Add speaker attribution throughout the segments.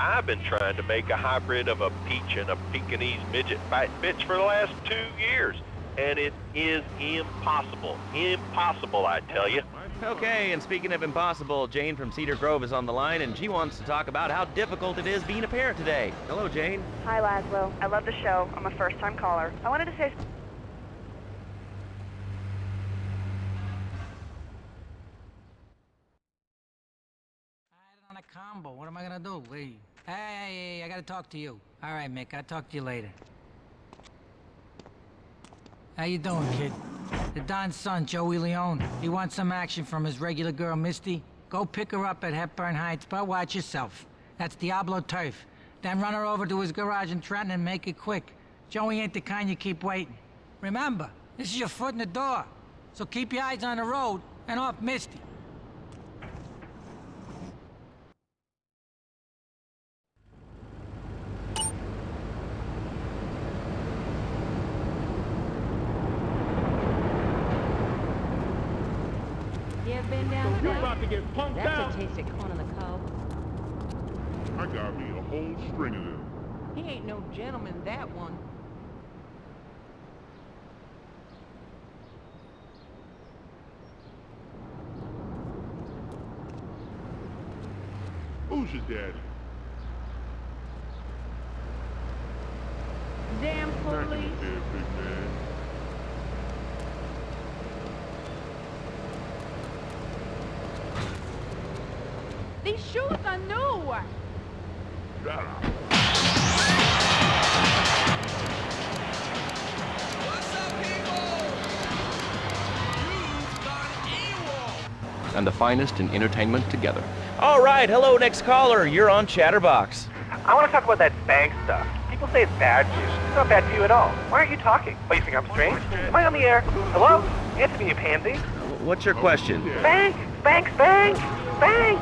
Speaker 1: I've been trying to make a hybrid of a peach and a Pekingese midget fight bitch for the last 2 years, and it is impossible. Impossible, I tell you.
Speaker 2: Okay, and speaking of impossible, Jane from Cedar Grove is on the line, and she wants to talk about how difficult it is being a parent today. Hello, Jane.
Speaker 3: Hi, Laszlo. I love the show. I'm a first-time caller. I wanted to say...
Speaker 4: On a combo. What am I gonna do? Wait. Hey, I gotta talk to you. All right, Mick. I'll talk to you later. How you doing, kid? The Don's son, Joey Leone. He wants some action from his regular girl, Misty. Go pick her up at Hepburn Heights, but watch yourself. That's Diablo turf. Then run her over to his garage in Trenton and make it quick. Joey ain't the kind you keep waiting. Remember, this is your foot in the door. So keep your eyes on the road and off Misty.
Speaker 5: You ever been down
Speaker 6: You
Speaker 5: south?
Speaker 6: about to get punked out?
Speaker 5: That's a taste of corn on the cob.
Speaker 6: I got me a whole string of them.
Speaker 5: He ain't no gentleman, that one.
Speaker 6: Who's your daddy?
Speaker 5: Damn
Speaker 6: Back in the
Speaker 5: police.
Speaker 6: day, big man.
Speaker 5: These shoes are new.
Speaker 6: Shut up.
Speaker 7: And the finest in entertainment together.
Speaker 2: All right, hello, next caller. You're on Chatterbox.
Speaker 8: I want to talk about that Spank stuff. People say it's bad for you. It's not bad for you at all. Why aren't you talking? Oh, you think I'm strange? Am I on the air? Hello? Answer me, you pansy.
Speaker 2: What's your question?
Speaker 8: Spank! Spank! Spank! Spank!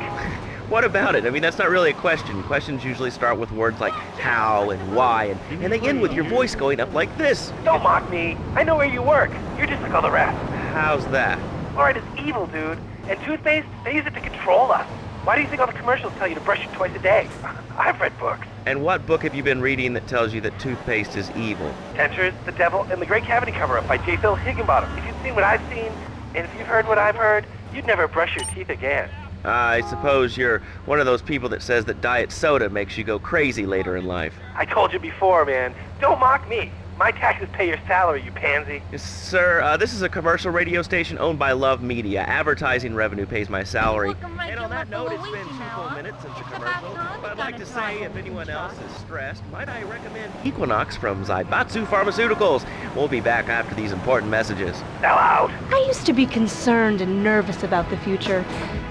Speaker 2: What about it? I mean, that's not really a question. Questions usually start with words like how and why, and they end with your voice going up like this.
Speaker 8: Don't mock me. I know where you work. You're just like all the rest.
Speaker 2: How's that?
Speaker 8: Fluoride is evil, dude. And toothpaste, they use it to control us. Why do you think all the commercials tell you to brush it twice a day? I've read books.
Speaker 2: And what book have you been reading that tells you that toothpaste is evil?
Speaker 8: Dentures, The Devil, and The Great Cavity Cover-Up by J. Phil Higginbottom. If you've seen what I've seen, and if you've heard what I've heard, you'd never brush your teeth again.
Speaker 2: I suppose you're one of those people that says that diet soda makes you go crazy later in life.
Speaker 8: I told you before, man. Don't mock me. My taxes pay your salary, you pansy.
Speaker 2: Yes, sir, this is a commercial radio station owned by Love Media. Advertising revenue pays my salary. And on that note, it's been 2 minutes since the commercial. But I'd like to say, if anyone else is stressed, might I recommend Equinox from Zaibatsu Pharmaceuticals. We'll be back after these important messages.
Speaker 8: Now out.
Speaker 9: I used to be concerned and nervous about the future.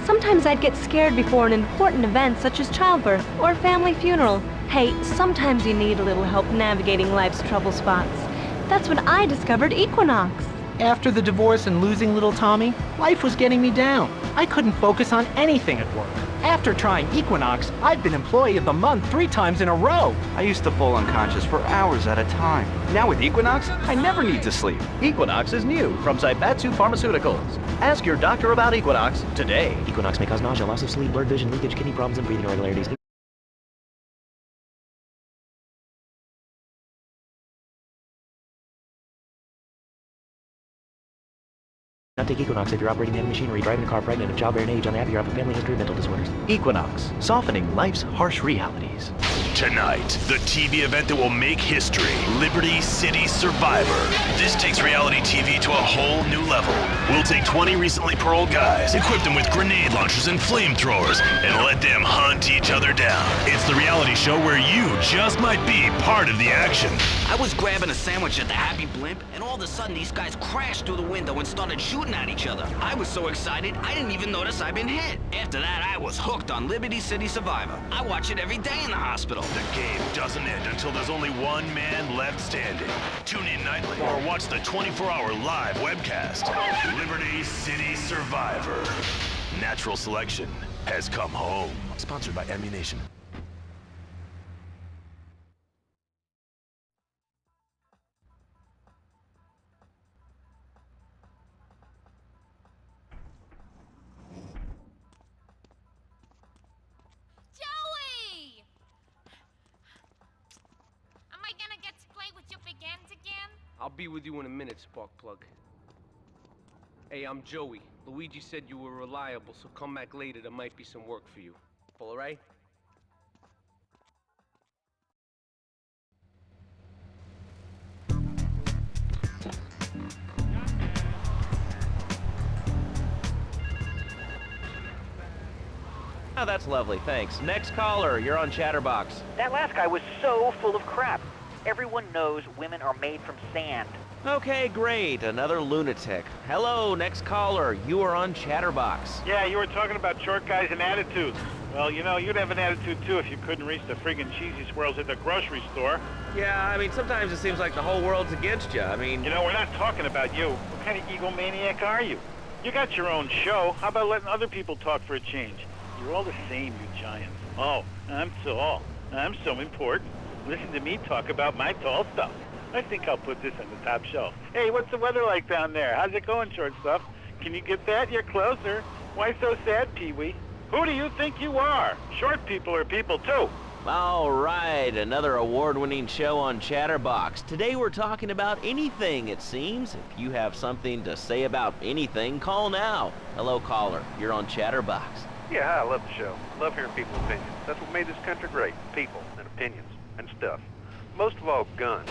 Speaker 9: Sometimes I'd get scared before an important event such as childbirth or a family funeral. Hey, sometimes you need a little help navigating life's trouble spots. That's when I discovered Equinox.
Speaker 10: After the divorce and losing little Tommy, life was getting me down. I couldn't focus on anything at work. After trying Equinox, I've been Employee of the Month 3 times in a row.
Speaker 11: I used to fall unconscious for hours at a time. Now with Equinox, I never need to sleep.
Speaker 12: Equinox is new from Zaibatsu Pharmaceuticals. Ask your doctor about Equinox today.
Speaker 13: Equinox may cause nausea, loss of sleep, blurred vision, leakage, kidney problems, and breathing irregularities. Not take Equinox if you're operating heavy machinery, driving a car, pregnant, of childbearing age, unhappy, or have a family history of mental disorders.
Speaker 12: Equinox, softening life's harsh realities.
Speaker 14: Tonight, the TV event that will make history, Liberty City Survivor. This takes reality TV to a whole new level. We'll take 20 recently paroled guys, equip them with grenade launchers and flamethrowers, and let them hunt each other down. It's the reality show where you just might be part of the action.
Speaker 15: I was grabbing a sandwich at the Happy Blimp, and all of a sudden these guys crashed through the window and started shooting at each other. I was so excited, I didn't even notice I'd been hit. After that, I was hooked on Liberty City Survivor. I watch it every day in the hospital.
Speaker 14: The game doesn't end until there's only one man left standing. Tune in nightly or watch the 24-hour live webcast. Liberty City Survivor. Natural selection has come home. Sponsored by Ammunition.
Speaker 16: Joey! be with you in a minute, Sparkplug. Hey, I'm Joey. Luigi said you were reliable, so come back later. There might be some work for you. All right?
Speaker 2: Oh, that's lovely, thanks. Next caller, you're on Chatterbox.
Speaker 17: That last guy was so full of crap. Everyone knows women are made from sand.
Speaker 2: Okay, great. Another lunatic. Hello, next caller. You are on Chatterbox.
Speaker 18: Yeah, you were talking about short guys and attitudes. Well, you know, you'd have an attitude too if you couldn't reach the friggin' cheesy swirls at the grocery store.
Speaker 2: Yeah, I mean, sometimes it seems like the whole world's against you. I mean...
Speaker 18: You know, we're not talking about you. What kind of egomaniac are you? You got your own show. How about letting other people talk for a change? You're all the same, you giants. Oh, I'm tall. I'm so important. Listen to me talk about my tall stuff. I think I'll put this on the top shelf. Hey, what's the weather like down there? How's it going, short stuff? Can you get that? You're closer. Why so sad, Pee-wee? Who do you think you are? Short people are people, too.
Speaker 2: All right, another award-winning show on Chatterbox. Today we're talking about anything, it seems. If you have something to say about anything, call now. Hello, caller. You're on Chatterbox.
Speaker 19: Yeah, hi, I love the show. Love hearing people's opinions. That's what made this country great. People and opinions and stuff. Most of all, guns.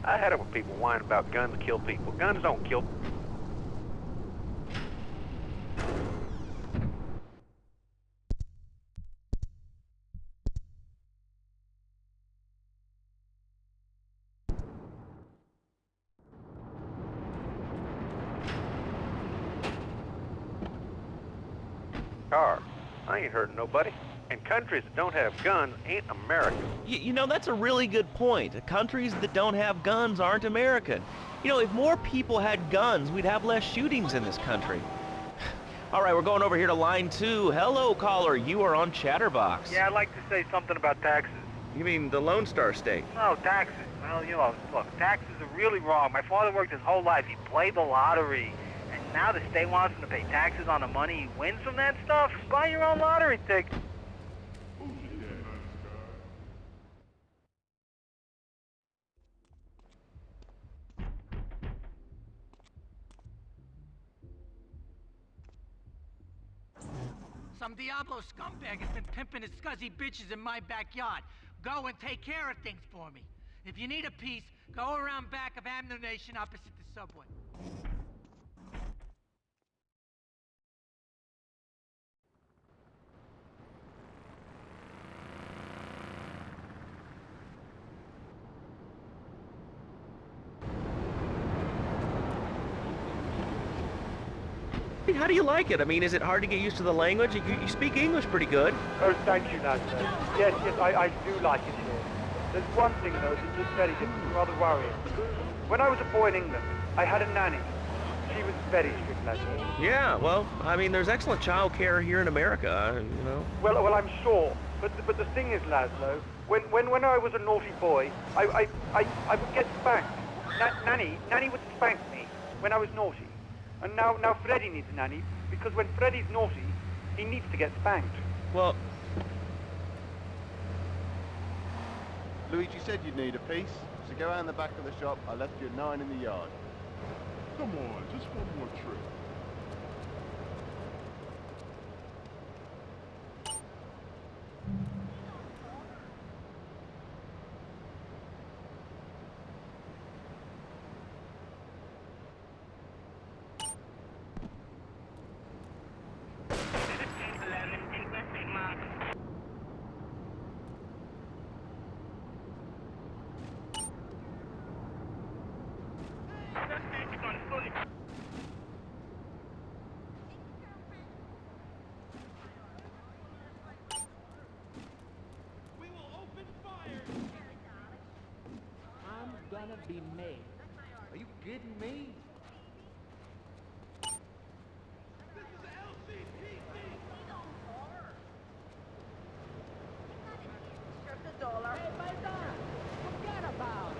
Speaker 19: I had it with people whining about guns kill people. Guns don't kill. Car. I ain't hurting nobody. And countries that don't have guns ain't American.
Speaker 2: You know, that's a really good point. Countries that don't have guns aren't American. You know, if more people had guns, we'd have less shootings in this country. All right, we're going over here to line 2. Hello, caller. You are on Chatterbox.
Speaker 20: Yeah, I'd like to say something about taxes.
Speaker 2: You mean the Lone Star State?
Speaker 20: No, taxes. Well, you know, look, taxes are really wrong. My father worked his whole life. He played the lottery. And now the state wants him to pay taxes on the money he wins from that stuff? Buy your own lottery ticket.
Speaker 4: Some Diablo scumbag has been pimping his scuzzy bitches in my backyard. Go and take care of things for me. If you need a piece, go around back of Ammunition opposite the subway.
Speaker 2: How do you like it? I mean, is it hard to get used to the language? You speak English pretty good.
Speaker 20: Oh, thank you, Nazar. Yes, I do like it here. There's one thing, though, that's just very different, rather worrying. When I was a boy in England, I had a nanny. She was very strict, Lazlo.
Speaker 2: Yeah, well, I mean, there's excellent child care here in America, you know.
Speaker 20: Well, I'm sure. But the thing is, Lazlo, when I was a naughty boy, I would get spanked. Nanny would spank me when I was naughty. And now Freddy needs a nanny, because when Freddy's naughty, he needs to get spanked.
Speaker 2: Well...
Speaker 21: Luigi said you'd need a piece, so go around the back of the shop. I left you a 9 in the yard.
Speaker 6: Come on, just one more trip.
Speaker 22: Gonna be made. Are you kidding me? This is LCPD. Hey, Baita, forget about it.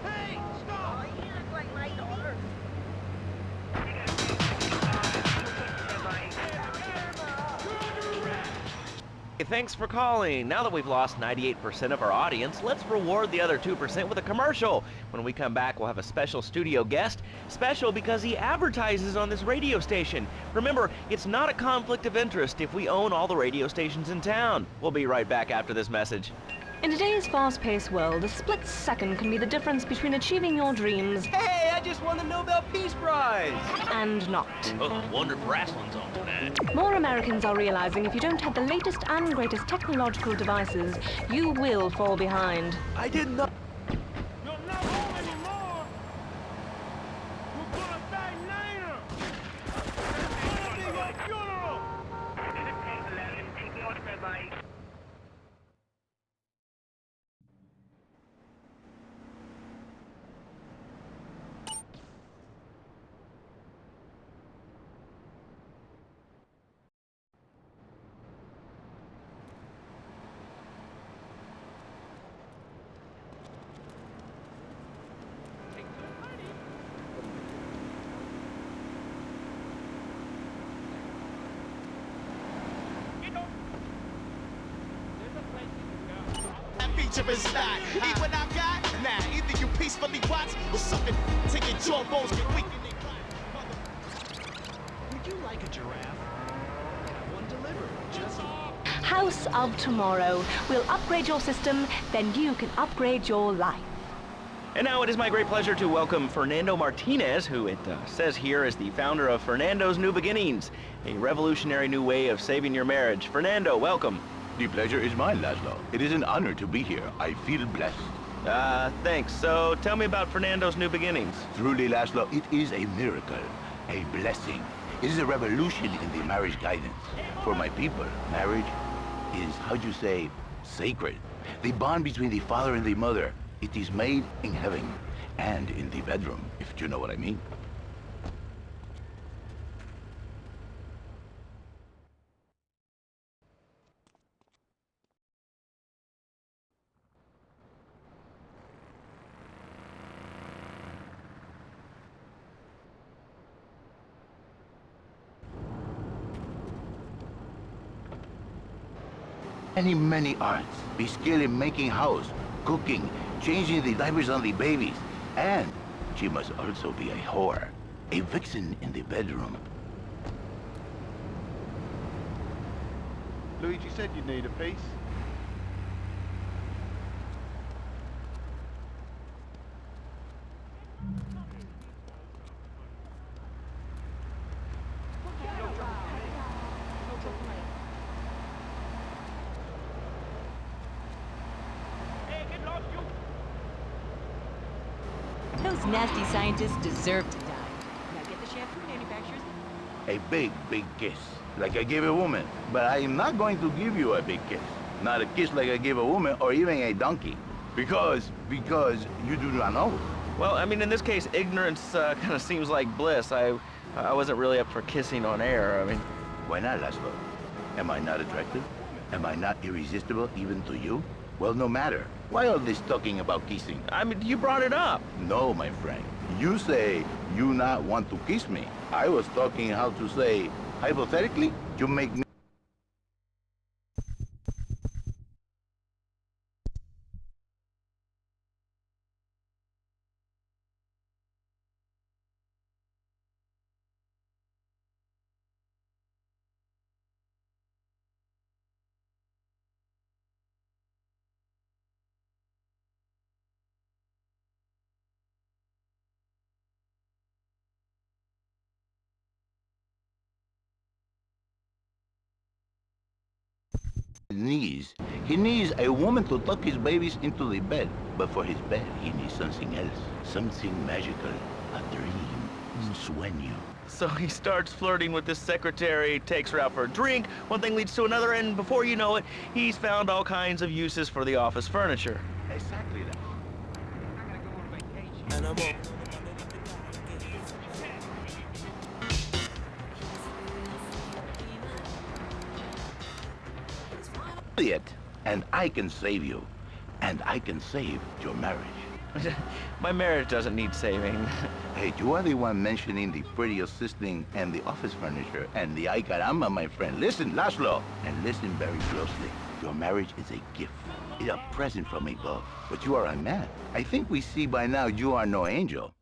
Speaker 22: Hey, stop! You look like my daughter.
Speaker 2: thanks for calling. Now that we've lost 98% of our audience, let's reward the other 2% with a commercial. When we come back, we'll have a special studio guest. Special because he advertises on this radio station. Remember, it's not a conflict of interest if we own all the radio stations in town. We'll be right back after this message.
Speaker 9: In today's fast-paced world, a split second can be the difference between achieving your dreams...
Speaker 12: Hey, I just won the Nobel Peace Prize!
Speaker 9: ...and not.
Speaker 14: Oh, wonder if wrestling's on tonight.
Speaker 9: More Americans are realizing if you don't have the latest and greatest technological devices, you will fall behind.
Speaker 12: I didn't know...
Speaker 22: You're not home anymore! You're gonna die later! It's gonna be your funeral!
Speaker 1: Feature is not. Eat what I got. Nah, either you peacefully watch or something till your jawbones get weak and they
Speaker 12: Would you like a giraffe? Have one delivered. Just...
Speaker 9: House of Tomorrow. We'll upgrade your system, then you can upgrade your life.
Speaker 2: And now it is my great pleasure to welcome Fernando Martinez, who it says here is the founder of Fernando's New Beginnings, a revolutionary new way of saving your marriage. Fernando, welcome.
Speaker 3: The pleasure is mine, Laszlo. It is an honor to be here. I feel blessed.
Speaker 2: Thanks. So tell me about Fernando's New Beginnings.
Speaker 3: Truly, Laszlo, it is a miracle, a blessing. It is a revolution in the marriage guidance. For my people, marriage is, how'd you say, sacred. The bond between the father and the mother. It is made in heaven and in the bedroom, if you know what I mean. Many arts. Be skilled in making house, cooking, changing the diapers on the babies. And she must also be a whore, a vixen in the bedroom.
Speaker 21: Luigi said you'd need a piece.
Speaker 23: Those nasty scientists deserve to die. Now get the shampoo manufacturers.
Speaker 3: A big, big kiss, like I gave a woman. But I am not going to give you a big kiss. Not a kiss like I gave a woman or even a donkey. Because you do not know.
Speaker 2: Well, I mean, in this case, ignorance kind of seems like bliss. I wasn't really up for kissing on air. I mean...
Speaker 3: Why not, Laszlo? Am I not attractive? Am I not irresistible even to you? Well, no matter. Why all this talking about kissing?
Speaker 2: I mean, you brought it up.
Speaker 3: No, my friend. You say you not want to kiss me. I was talking how to say, hypothetically, you make me... He needs a woman to tuck his babies into the bed. But for his bed, he needs something else. Something magical. A dream. Un sueño.
Speaker 2: So he starts flirting with this secretary, takes her out for a drink, one thing leads to another, and before you know it, he's found all kinds of uses for the office furniture.
Speaker 3: Exactly that.
Speaker 22: And I'm up.
Speaker 3: It, and I can save you. And I can save your marriage.
Speaker 2: My marriage doesn't need saving.
Speaker 3: Hey, you are the one mentioning the pretty assisting and the office furniture and the ay caramba, my friend. Listen, Laszlo, and listen very closely. Your marriage is a gift. It's a present from above. But you are a man. I think we see by now you are no angel.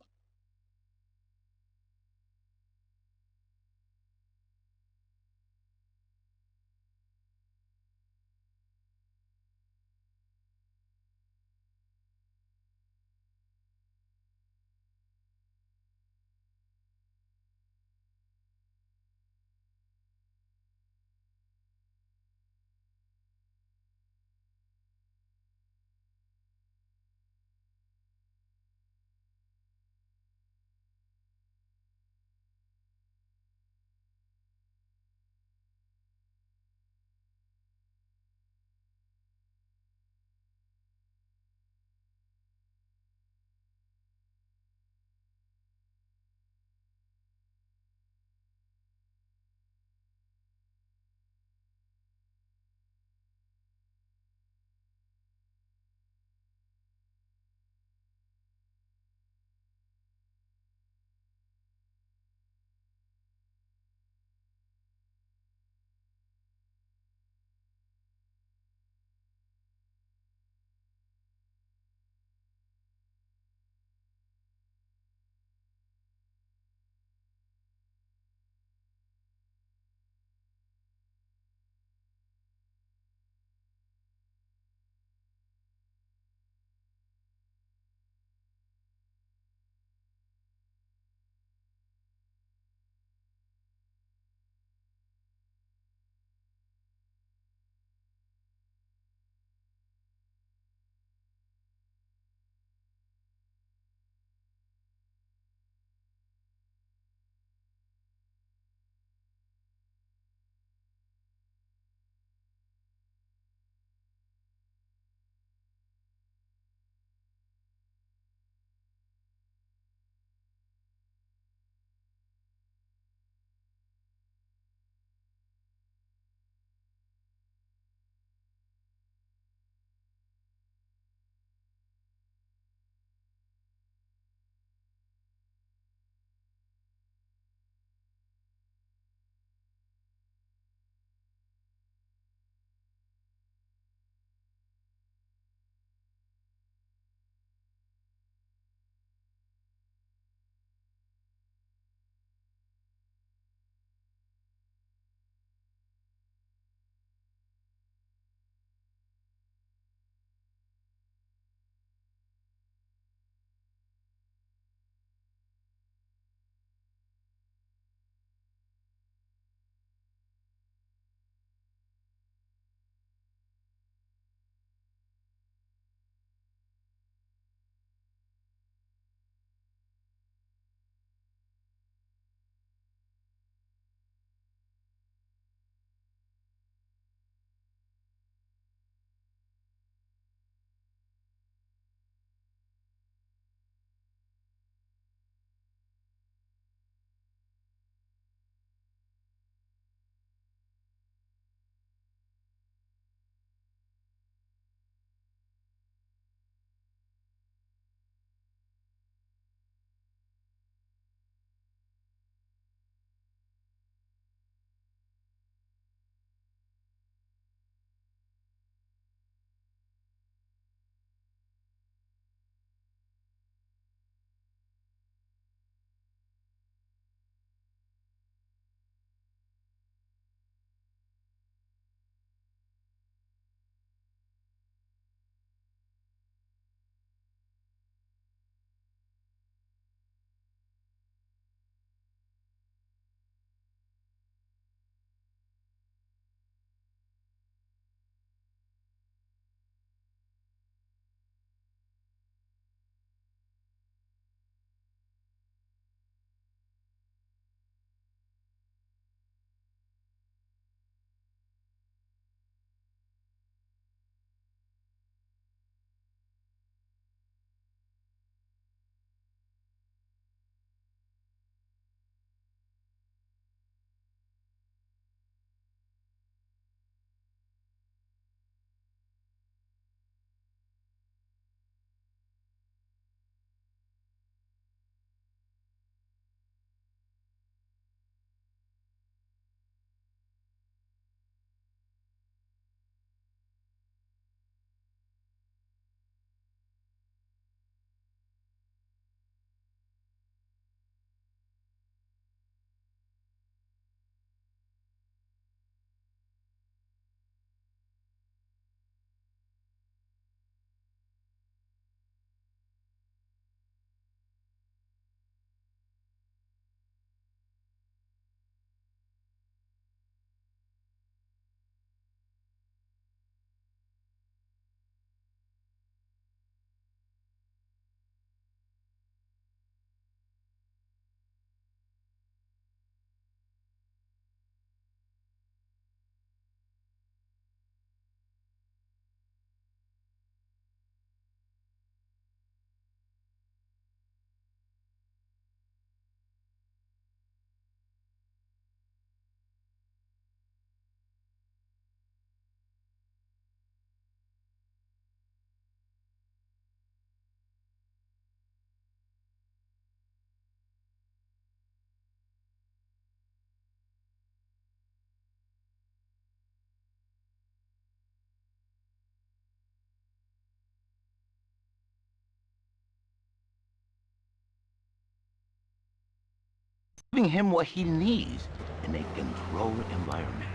Speaker 3: giving him what he needs in a controlled environment.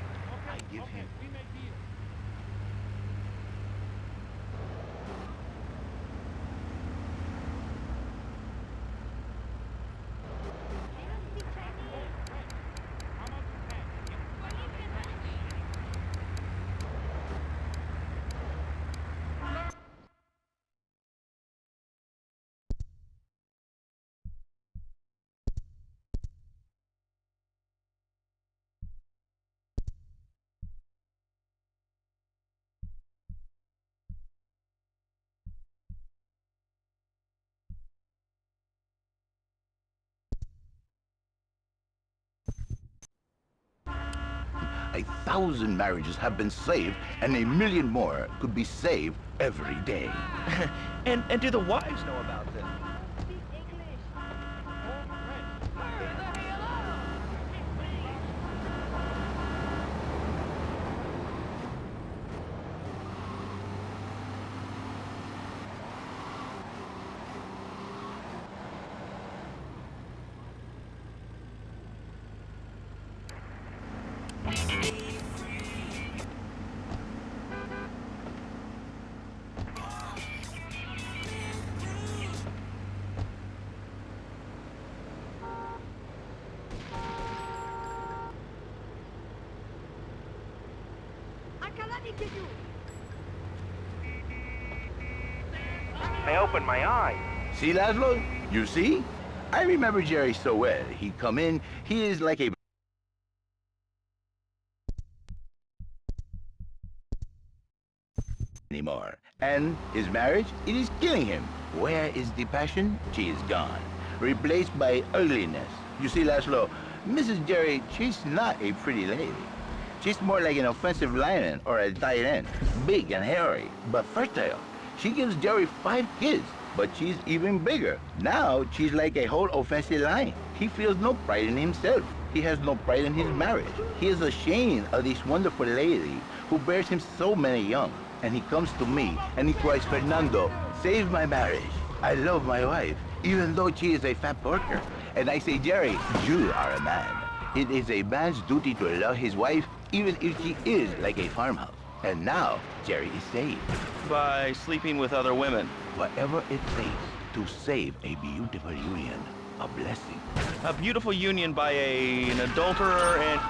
Speaker 3: I give him... A 1,000 marriages have been saved, and 1,000,000 more could be saved every day.
Speaker 2: And do the wives know about this?
Speaker 11: I opened my eye.
Speaker 3: See, Laszlo? You see? I remember Jerry so well. He come in, he is like a... anymore. And his marriage, it is killing him. Where is the passion? She is gone. Replaced by ugliness. You see, Laszlo, Mrs. Jerry, she's not a pretty lady. She's more like an offensive lion or a tight end. Big and hairy, but fertile. She gives Jerry 5 kids, but she's even bigger. Now, she's like a whole offensive line. He feels no pride in himself. He has no pride in his marriage. He is ashamed of this wonderful lady who bears him so many young. And he comes to me and he cries, Fernando, save my marriage. I love my wife, even though she is a fat porker. And I say, Jerry, you are a man. It is a man's duty to love his wife, even if she is like a farmhouse. And now, Jerry is saved.
Speaker 2: By sleeping with other women.
Speaker 3: Whatever it takes to save a beautiful union. A blessing.
Speaker 2: A beautiful union by an adulterer and...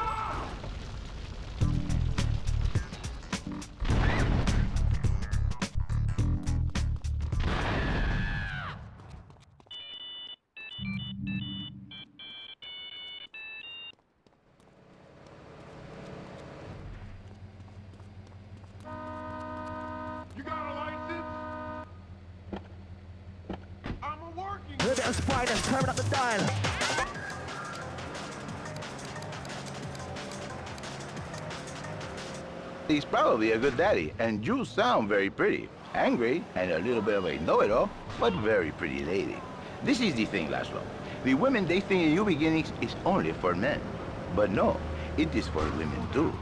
Speaker 13: A little bit of Sprite and turn up the dial.
Speaker 3: He's probably a good daddy, and you sound very pretty. Angry, and a little bit of a know-it-all, but very pretty lady. This is the thing, Laszlo. The women, they think new beginnings is only for men. But no, it is for women too.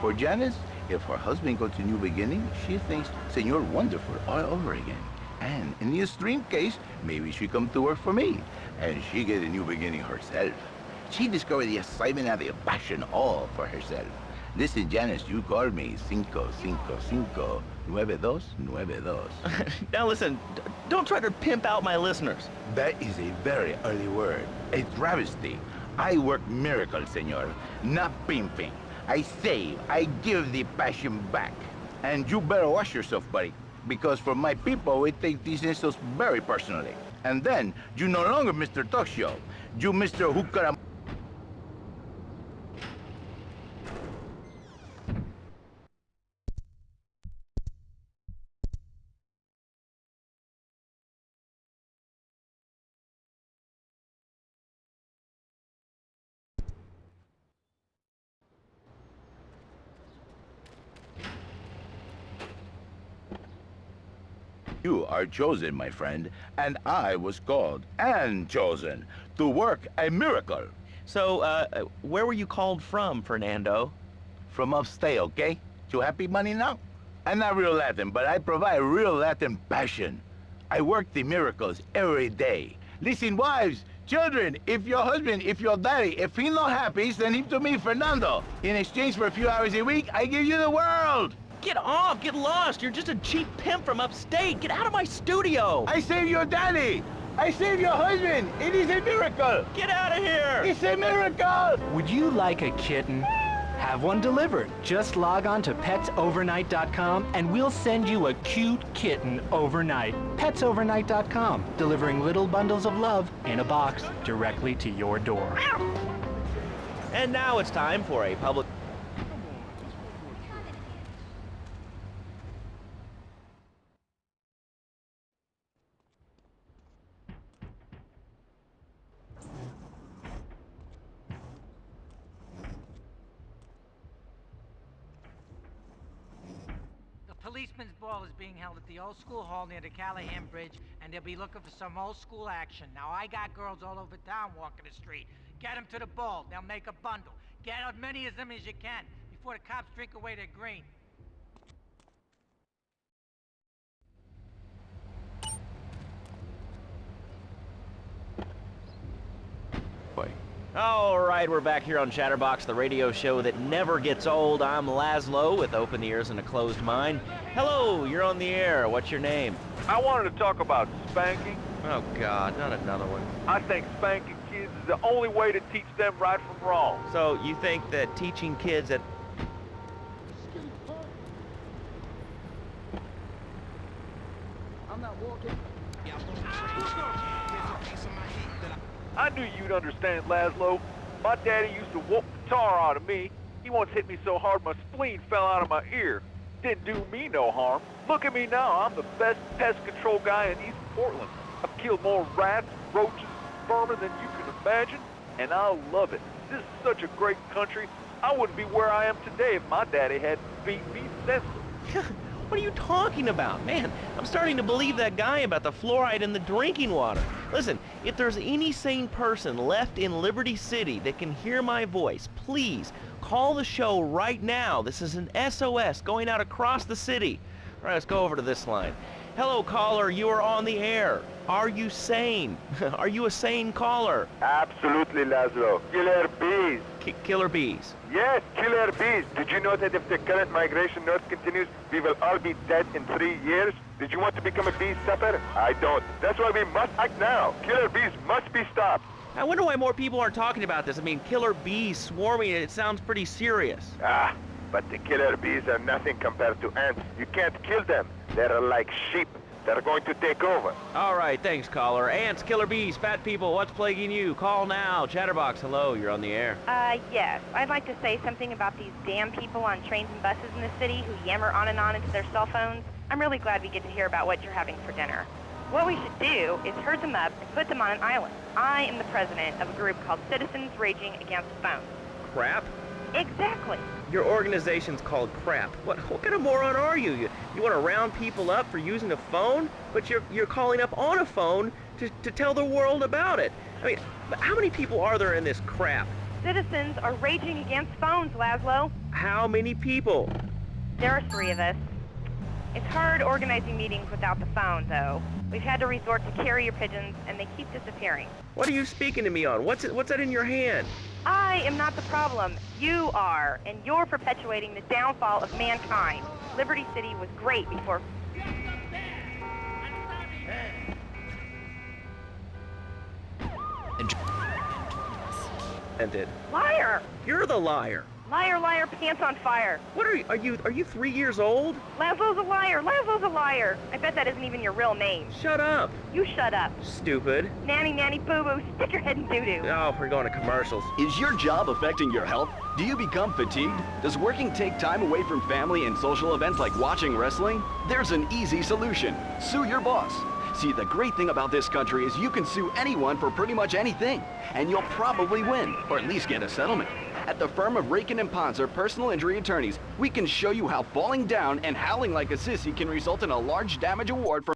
Speaker 3: For Janice, if her husband goes to new beginning, she thinks Senor Wonderful all over again. And in the extreme case, maybe she come to work for me, and she get a new beginning herself. She discovered the excitement and the passion all for herself. Listen, Janice, you called me 555 9292.
Speaker 2: Now listen, don't try to pimp out my listeners.
Speaker 3: That is a very early word, a travesty. I work miracles, senor, not pimping. I save, I give the passion back. And you better watch yourself, buddy. Because for my people, we take these insults very personally. And then, you no longer Mr. Talk Show. You Mr. Hookah. You are chosen, my friend, and I was called and chosen to work a miracle.
Speaker 2: So, where were you called from, Fernando?
Speaker 3: From upstate, okay? You happy, money, now? I'm not real Latin, but I provide real Latin passion. I work the miracles every day. Listen, wives, Children, if your husband, if your daddy, if he's not happy, send him to me, Fernando. In exchange for a few hours a week, I give you the world.
Speaker 13: Get off! Get lost! You're just a cheap pimp from upstate! Get out of my studio!
Speaker 3: I saved your daddy! I saved your husband! It is a miracle!
Speaker 13: Get out of here!
Speaker 3: It's a miracle!
Speaker 10: Would you like a kitten? Have one delivered. Just log on to petsovernight.com and we'll send you a cute kitten overnight. Petsovernight.com, delivering little bundles of love in a box directly to your door.
Speaker 2: And now it's time for a public...
Speaker 4: The policeman's ball is being held at the old school hall near the Callahan Bridge, and they'll be looking for some old school action. Now, I got girls all over town walking the street. Get them to the ball. They'll make a bundle. Get as many of them as you can before the cops drink away their green.
Speaker 2: All right, we're back here on Chatterbox, the radio show that never gets old. I'm Laszlo with open ears and a closed mind. Hello, you're on the air. What's your name?
Speaker 19: I wanted to talk about spanking.
Speaker 2: Oh, God, not another one.
Speaker 19: I think spanking kids is the only way to teach them right from wrong.
Speaker 2: So you think that teaching kids at...
Speaker 22: I'm not walking.
Speaker 19: I knew you'd understand, Laszlo. My daddy used to whoop the tar out of me. He once hit me so hard my spleen fell out of my ear. Didn't do me no harm. Look at me now. I'm the best pest control guy in East Portland. I've killed more rats, roaches, vermin than you can imagine, and I love it. This is such a great country. I wouldn't be where I am today if my daddy hadn't beaten me senseless.
Speaker 2: What are you talking about? Man, I'm starting to believe that guy about the fluoride in the drinking water. Listen, if there's any sane person left in Liberty City that can hear my voice, please call the show right now. This is an SOS going out across the city. All right, let's go over to this line. Hello, caller, you are on the air. Are you sane? Are you a sane caller?
Speaker 19: Absolutely, Laszlo. Killer bees.
Speaker 2: Killer bees.
Speaker 19: Yes, killer bees. Did you know that if the current migration north continues, we will all be dead in 3 years? Did you want to become a bee stopper? I don't. That's why we must act now. Killer bees must be stopped.
Speaker 2: I wonder why more people aren't talking about this. I mean, killer bees swarming, it sounds pretty serious.
Speaker 19: Ah, but the killer bees are nothing compared to ants. You can't kill them. They're like sheep. They're going to take over.
Speaker 2: All right, thanks, caller. Ants, killer bees, fat people, what's plaguing you? Call now. Chatterbox, hello, you're on the air.
Speaker 5: Yes. I'd like to say something about these damn people on trains and buses in the city who yammer on and on into their cell phones. I'm really glad we get to hear about what you're having for dinner. What we should do is herd them up and put them on an island. I am the president of a group called Citizens Raging Against Phones.
Speaker 2: Crap?
Speaker 5: Exactly.
Speaker 2: Your organization's called crap. What kind of moron are you? You want to round people up for using a phone? But you're calling up on a phone to tell the world about it. I mean, how many people are there in this crap?
Speaker 5: Citizens are raging against phones, Laszlo.
Speaker 2: How many people?
Speaker 5: There are 3 of us. It's hard organizing meetings without the phone, though. We've had to resort to carrier pigeons, and they keep disappearing.
Speaker 2: What are you speaking to me on? What's that in your hand?
Speaker 5: I am not the problem. You are, and you're perpetuating the downfall of mankind. Liberty City was great before...
Speaker 2: Ended.
Speaker 5: Liar!
Speaker 2: You're the liar.
Speaker 5: Liar, liar, pants on fire.
Speaker 2: What are you? Are you 3 years old?
Speaker 5: Laszlo's a liar. Laszlo's a liar. I bet that isn't even your real name.
Speaker 2: Shut up.
Speaker 5: You shut up.
Speaker 2: Stupid.
Speaker 5: Nanny, nanny, boo-boo, stick your head in doo-doo.
Speaker 2: Oh, we're going to commercials.
Speaker 7: Is your job affecting your health? Do you become fatigued? Does working take time away from family and social events like watching wrestling? There's an easy solution. Sue your boss. See, the great thing about this country is you can sue anyone for pretty much anything, and you'll probably win, or at least get a settlement. At the firm of Rakin & Ponzer Personal Injury Attorneys, we can show you how falling down and howling like a sissy can result in a large damage award for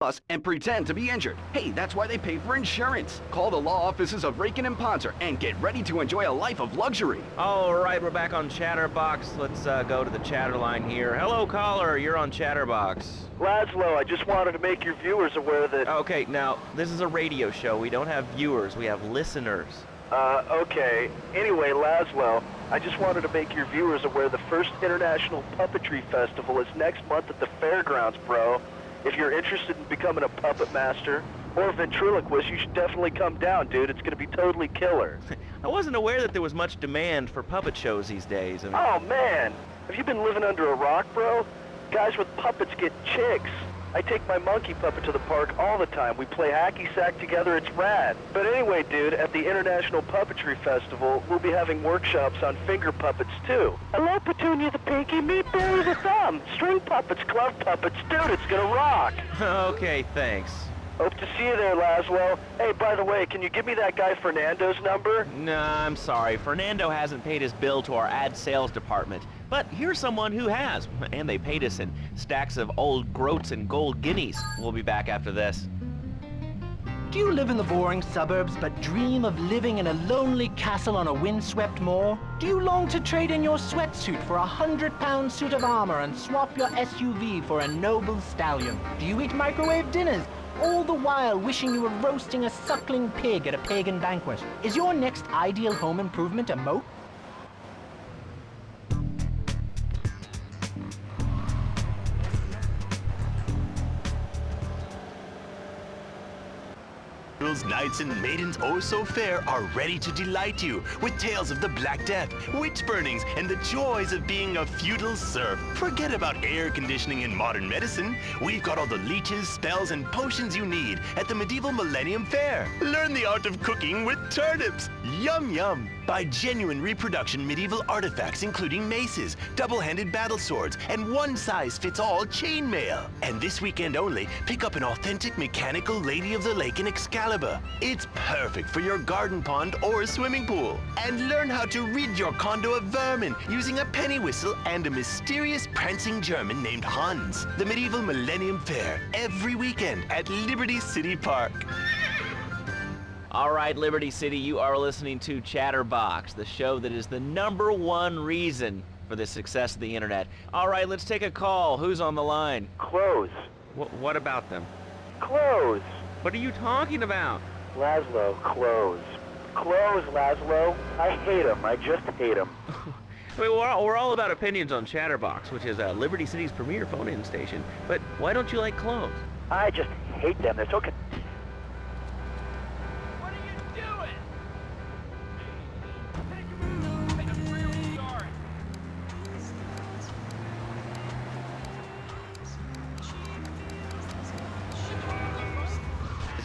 Speaker 7: us and pretend to be injured. Hey, that's why they pay for insurance. Call the law offices of Rakin and Ponser and get ready to enjoy a life of luxury.
Speaker 2: All right, we're back on Chatterbox. Let's go to the chatter line here. Hello, caller. You're on Chatterbox.
Speaker 12: Laszlo, I just wanted to make your viewers aware that...
Speaker 2: Okay, now, this is a radio show. We don't have viewers. We have listeners.
Speaker 12: Okay. Anyway, Laszlo, I just wanted to make your viewers aware the first International Puppetry Festival is next month at the fairgrounds, bro. If you're interested in becoming a puppet master or a ventriloquist, you should definitely come down, dude. It's gonna be totally killer.
Speaker 2: I wasn't aware that there was much demand for puppet shows these days. I mean...
Speaker 12: Oh, man. Have you been living under a rock, bro? Guys with puppets get chicks. I take my monkey puppet to the park all the time. We play hacky sack together. It's rad. But anyway, dude, at the International Puppetry Festival, we'll be having workshops on finger puppets, too. Hello, Petunia the Pinky. Meet Billy the Thumb. String puppets, glove puppets. Dude, it's gonna rock.
Speaker 2: Okay, thanks.
Speaker 12: Hope to see you there, Laszlo. Hey, by the way, can you give me that guy Fernando's number?
Speaker 2: Nah, I'm sorry. Fernando hasn't paid his bill to our ad sales department. But here's someone who has, and they paid us in stacks of old groats and gold guineas. We'll be back after this.
Speaker 10: Do you live in the boring suburbs but dream of living in a lonely castle on a windswept moor? Do you long to trade in your sweatsuit for a 100-pound suit of armor and swap your SUV for a noble stallion? Do you eat microwave dinners, all the while wishing you were roasting a suckling pig at a pagan banquet? Is your next ideal home improvement a moat?
Speaker 14: Girls, knights, and maidens oh so fair are ready to delight you with tales of the Black Death, witch burnings, and the joys of being a feudal serf. Forget about air conditioning and modern medicine. We've got all the leeches, spells, and potions you need at the Medieval Millennium Fair. Learn the art of cooking with turnips. Yum yum. Buy genuine reproduction medieval artifacts including maces, double-handed battle swords, and one-size-fits-all chainmail. And this weekend only, pick up an authentic mechanical Lady of the Lake in Excalibur. It's perfect for your garden pond or swimming pool. And learn how to rid your condo of vermin using a penny whistle and a mysterious prancing German named Hans. The Medieval Millennium Fair, every weekend at Liberty City Park.
Speaker 2: All right, Liberty City, you are listening to Chatterbox, the show that is the #1 reason for the success of the internet. All right, let's take a call. Who's on the line?
Speaker 12: Clothes.
Speaker 2: What about them?
Speaker 12: Clothes.
Speaker 2: What are you talking about?
Speaker 12: Laszlo, clothes. Clothes, Laszlo. I hate them. I just hate them.
Speaker 2: I mean, we're all about opinions on Chatterbox, which is Liberty City's premier phone-in station. But why don't you like clothes?
Speaker 12: I just hate them. They're so...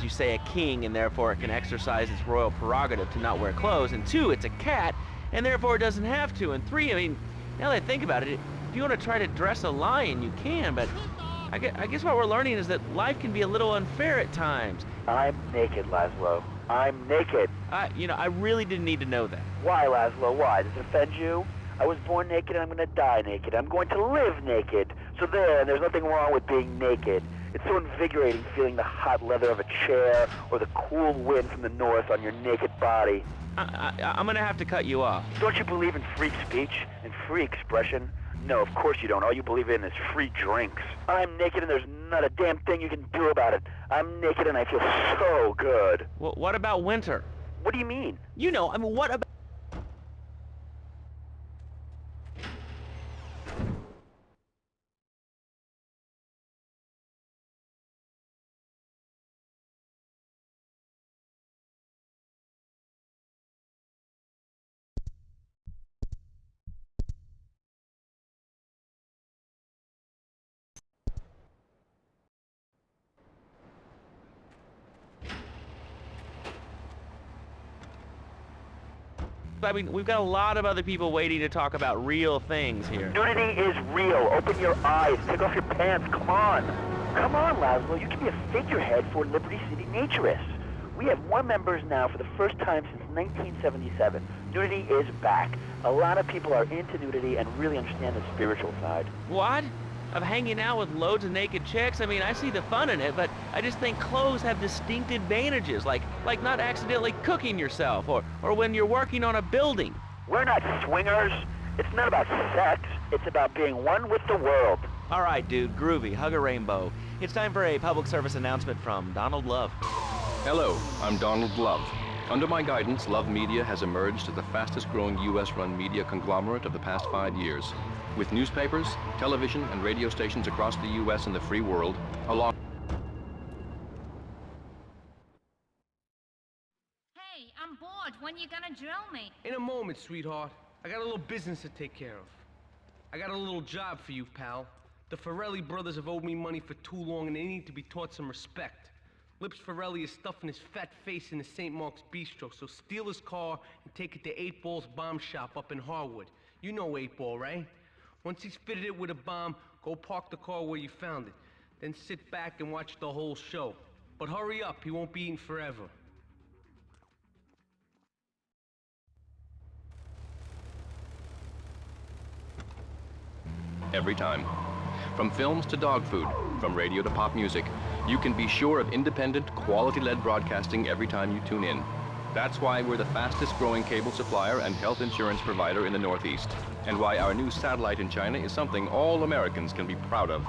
Speaker 2: You say a king, and therefore it can exercise its royal prerogative to not wear clothes, and 2, it's a cat, and therefore it doesn't have to, and 3, I mean, now that I think about it, if you want to try to dress a lion, you can, but I guess what we're learning is that life can be a little unfair at times.
Speaker 12: I'm naked, Laszlo. I'm naked.
Speaker 2: I really didn't need to know that.
Speaker 12: Why, Laszlo? Why? Does it offend you? I was born naked and I'm going to die naked. I'm going to live naked. So there's nothing wrong with being naked. It's so invigorating feeling the hot leather of a chair or the cool wind from the north on your naked body.
Speaker 2: I'm going to have to cut you off.
Speaker 12: Don't you believe in free speech and free expression? No, of course you don't. All you believe in is free drinks. I'm naked and there's not a damn thing you can do about it. I'm naked and I feel so good.
Speaker 2: Well, what about winter?
Speaker 12: What do you mean?
Speaker 2: What about... I mean, we've got a lot of other people waiting to talk about real things here.
Speaker 12: Nudity is real. Open your eyes. Take off your pants. Come on. Come on, Laszlo. You can be a figurehead for Liberty City Naturists. We have more members now for the first time since 1977. Nudity is back. A lot of people are into nudity and really understand the spiritual side.
Speaker 2: What? of hanging out with loads of naked chicks. I mean, I see the fun in it, but I just think clothes have distinct advantages, like not accidentally cooking yourself, or when you're working on a building.
Speaker 17: We're not swingers. It's not about sex. It's about being one with the world.
Speaker 2: All right, dude, groovy, hug a rainbow. It's time for a public service announcement from Donald Love.
Speaker 8: Hello, I'm Donald Love. Under my guidance, Love Media has emerged as the fastest growing U.S.-run media conglomerate of the past 5 years. With newspapers, television, and radio stations across the U.S. and the free world, along...
Speaker 15: Hey, I'm bored. When you gonna drill me?
Speaker 16: In a moment, sweetheart. I got a little business to take care of. I got a little job for you, pal. The Farelli brothers have owed me money for too long, and they need to be taught some respect. Lips Farelli is stuffing his fat face in the St. Mark's Bistro, so steal his car and take it to 8 Ball's bomb shop up in Harwood. You know 8 Ball, right? Once he's fitted it with a bomb, go park the car where you found it. Then sit back and watch the whole show. But hurry up, he won't be eating forever.
Speaker 8: Every time. From films to dog food, from radio to pop music, you can be sure of independent, quality-led broadcasting every time you tune in. That's why we're the fastest growing cable supplier and health insurance provider in the Northeast, and why our new satellite in China is something all Americans can be proud of.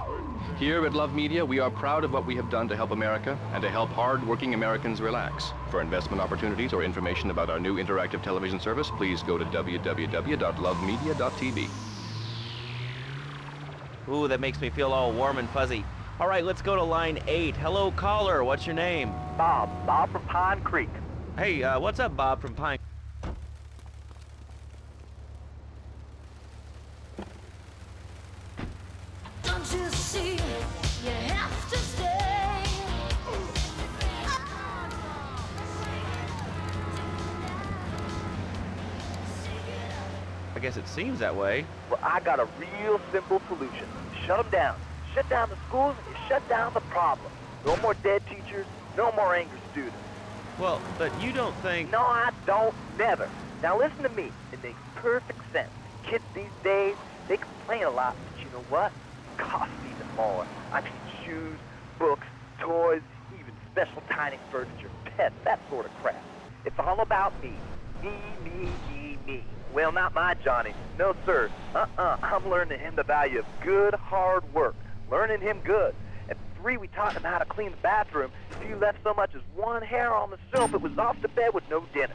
Speaker 8: Here at Love Media, we are proud of what we have done to help America and to help hard-working Americans relax. For investment opportunities or information about our new interactive television service, please go to www.lovemedia.tv.
Speaker 2: Ooh, that makes me feel all warm and fuzzy. All right, let's go to line 8. Hello, caller. What's your name?
Speaker 17: Bob. Bob from Pine Creek.
Speaker 2: Hey, what's up, Bob from Pine?
Speaker 15: Don't you see? You have to stay.
Speaker 2: I guess it seems that way.
Speaker 17: Well, I got a real simple solution. Shut them down. Shut down the schools and you shut down the problem. No more dead teachers, no more angry students.
Speaker 2: Well, but you don't think...
Speaker 17: No, I don't. Never. Now listen to me. It makes perfect sense. Kids these days, they complain a lot, but you know what? It costs even more. I mean shoes, books, toys, even special tiny furniture, pets, that sort of crap. It's all about me. Me, me, me, me. Well, not my Johnny. No, sir. I'm learning him the value of good, hard work. Learning him good. At 3, we taught him how to clean the bathroom. If you left so much as one hair on the soap, it was off to bed with no dinner.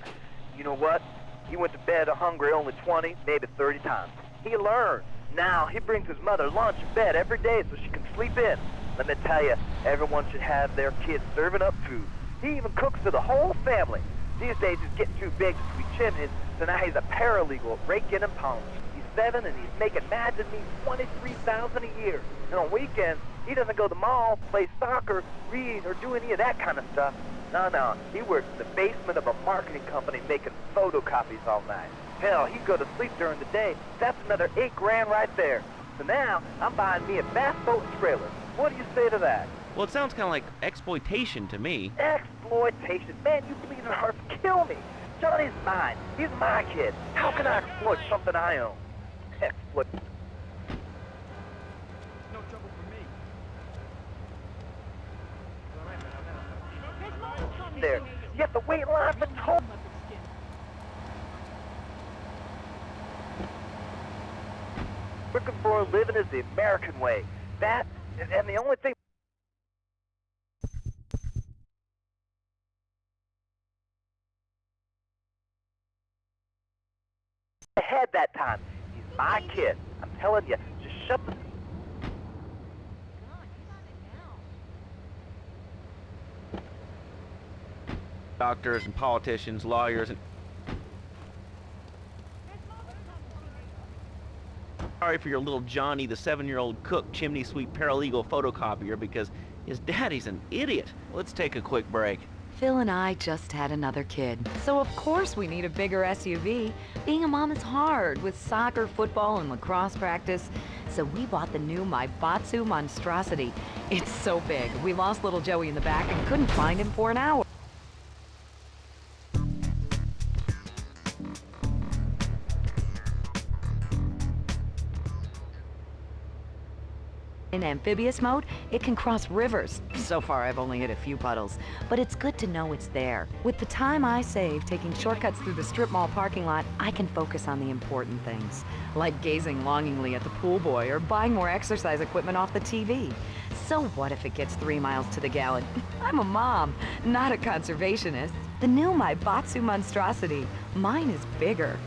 Speaker 17: You know what? He went to bed hungry only 20, maybe 30 times. He learned. Now, he brings his mother lunch in bed every day so she can sleep in. Let me tell you, everyone should have their kids serving up food. He even cooks for the whole family. These days, he's getting too big to sweep chimneys, so now he's a paralegal at raking and polishing. He's 7, and he's making mad than me $23,000 a year. And on weekends, he doesn't go to the mall, play soccer, read, or do any of that kind of stuff. No, he works in the basement of a marketing company making photocopies all night. Hell, he'd go to sleep during the day. That's another $8 grand right there. So now, I'm buying me a bass boat and trailer. What do you say to that?
Speaker 2: Well, it sounds kind of like exploitation to me.
Speaker 17: Exploitation? Man, you bleeding heart kill me. Johnny's mine. He's my kid. How can I exploit something I own? Exploit.
Speaker 16: No trouble for me.
Speaker 17: There. You have to wait in line for toll. Looking for a living is the American way. That, and the only thing... ahead that time. He's my kid. I'm telling you, just shut the...
Speaker 2: Doctors and politicians, lawyers, and... Sorry for your little Johnny, the 7-year-old cook, chimney sweep, paralegal photocopier, because his daddy's an idiot. Let's take a quick break.
Speaker 23: Phil and I just had another kid, so of course we need a bigger SUV. Being a mom is hard with soccer, football, and lacrosse practice. So we bought the new Maibatsu monstrosity. It's so big, we lost little Joey in the back and couldn't find him for an hour. In amphibious mode, it can cross rivers. So far, I've only hit a few puddles, but it's good to know it's there. With the time I save taking shortcuts through the strip mall parking lot, I can focus on the important things, like gazing longingly at the pool boy or buying more exercise equipment off the TV. So what if it gets 3 miles to the gallon? I'm a mom, not a conservationist. The new Maibatsu monstrosity. Mine is bigger.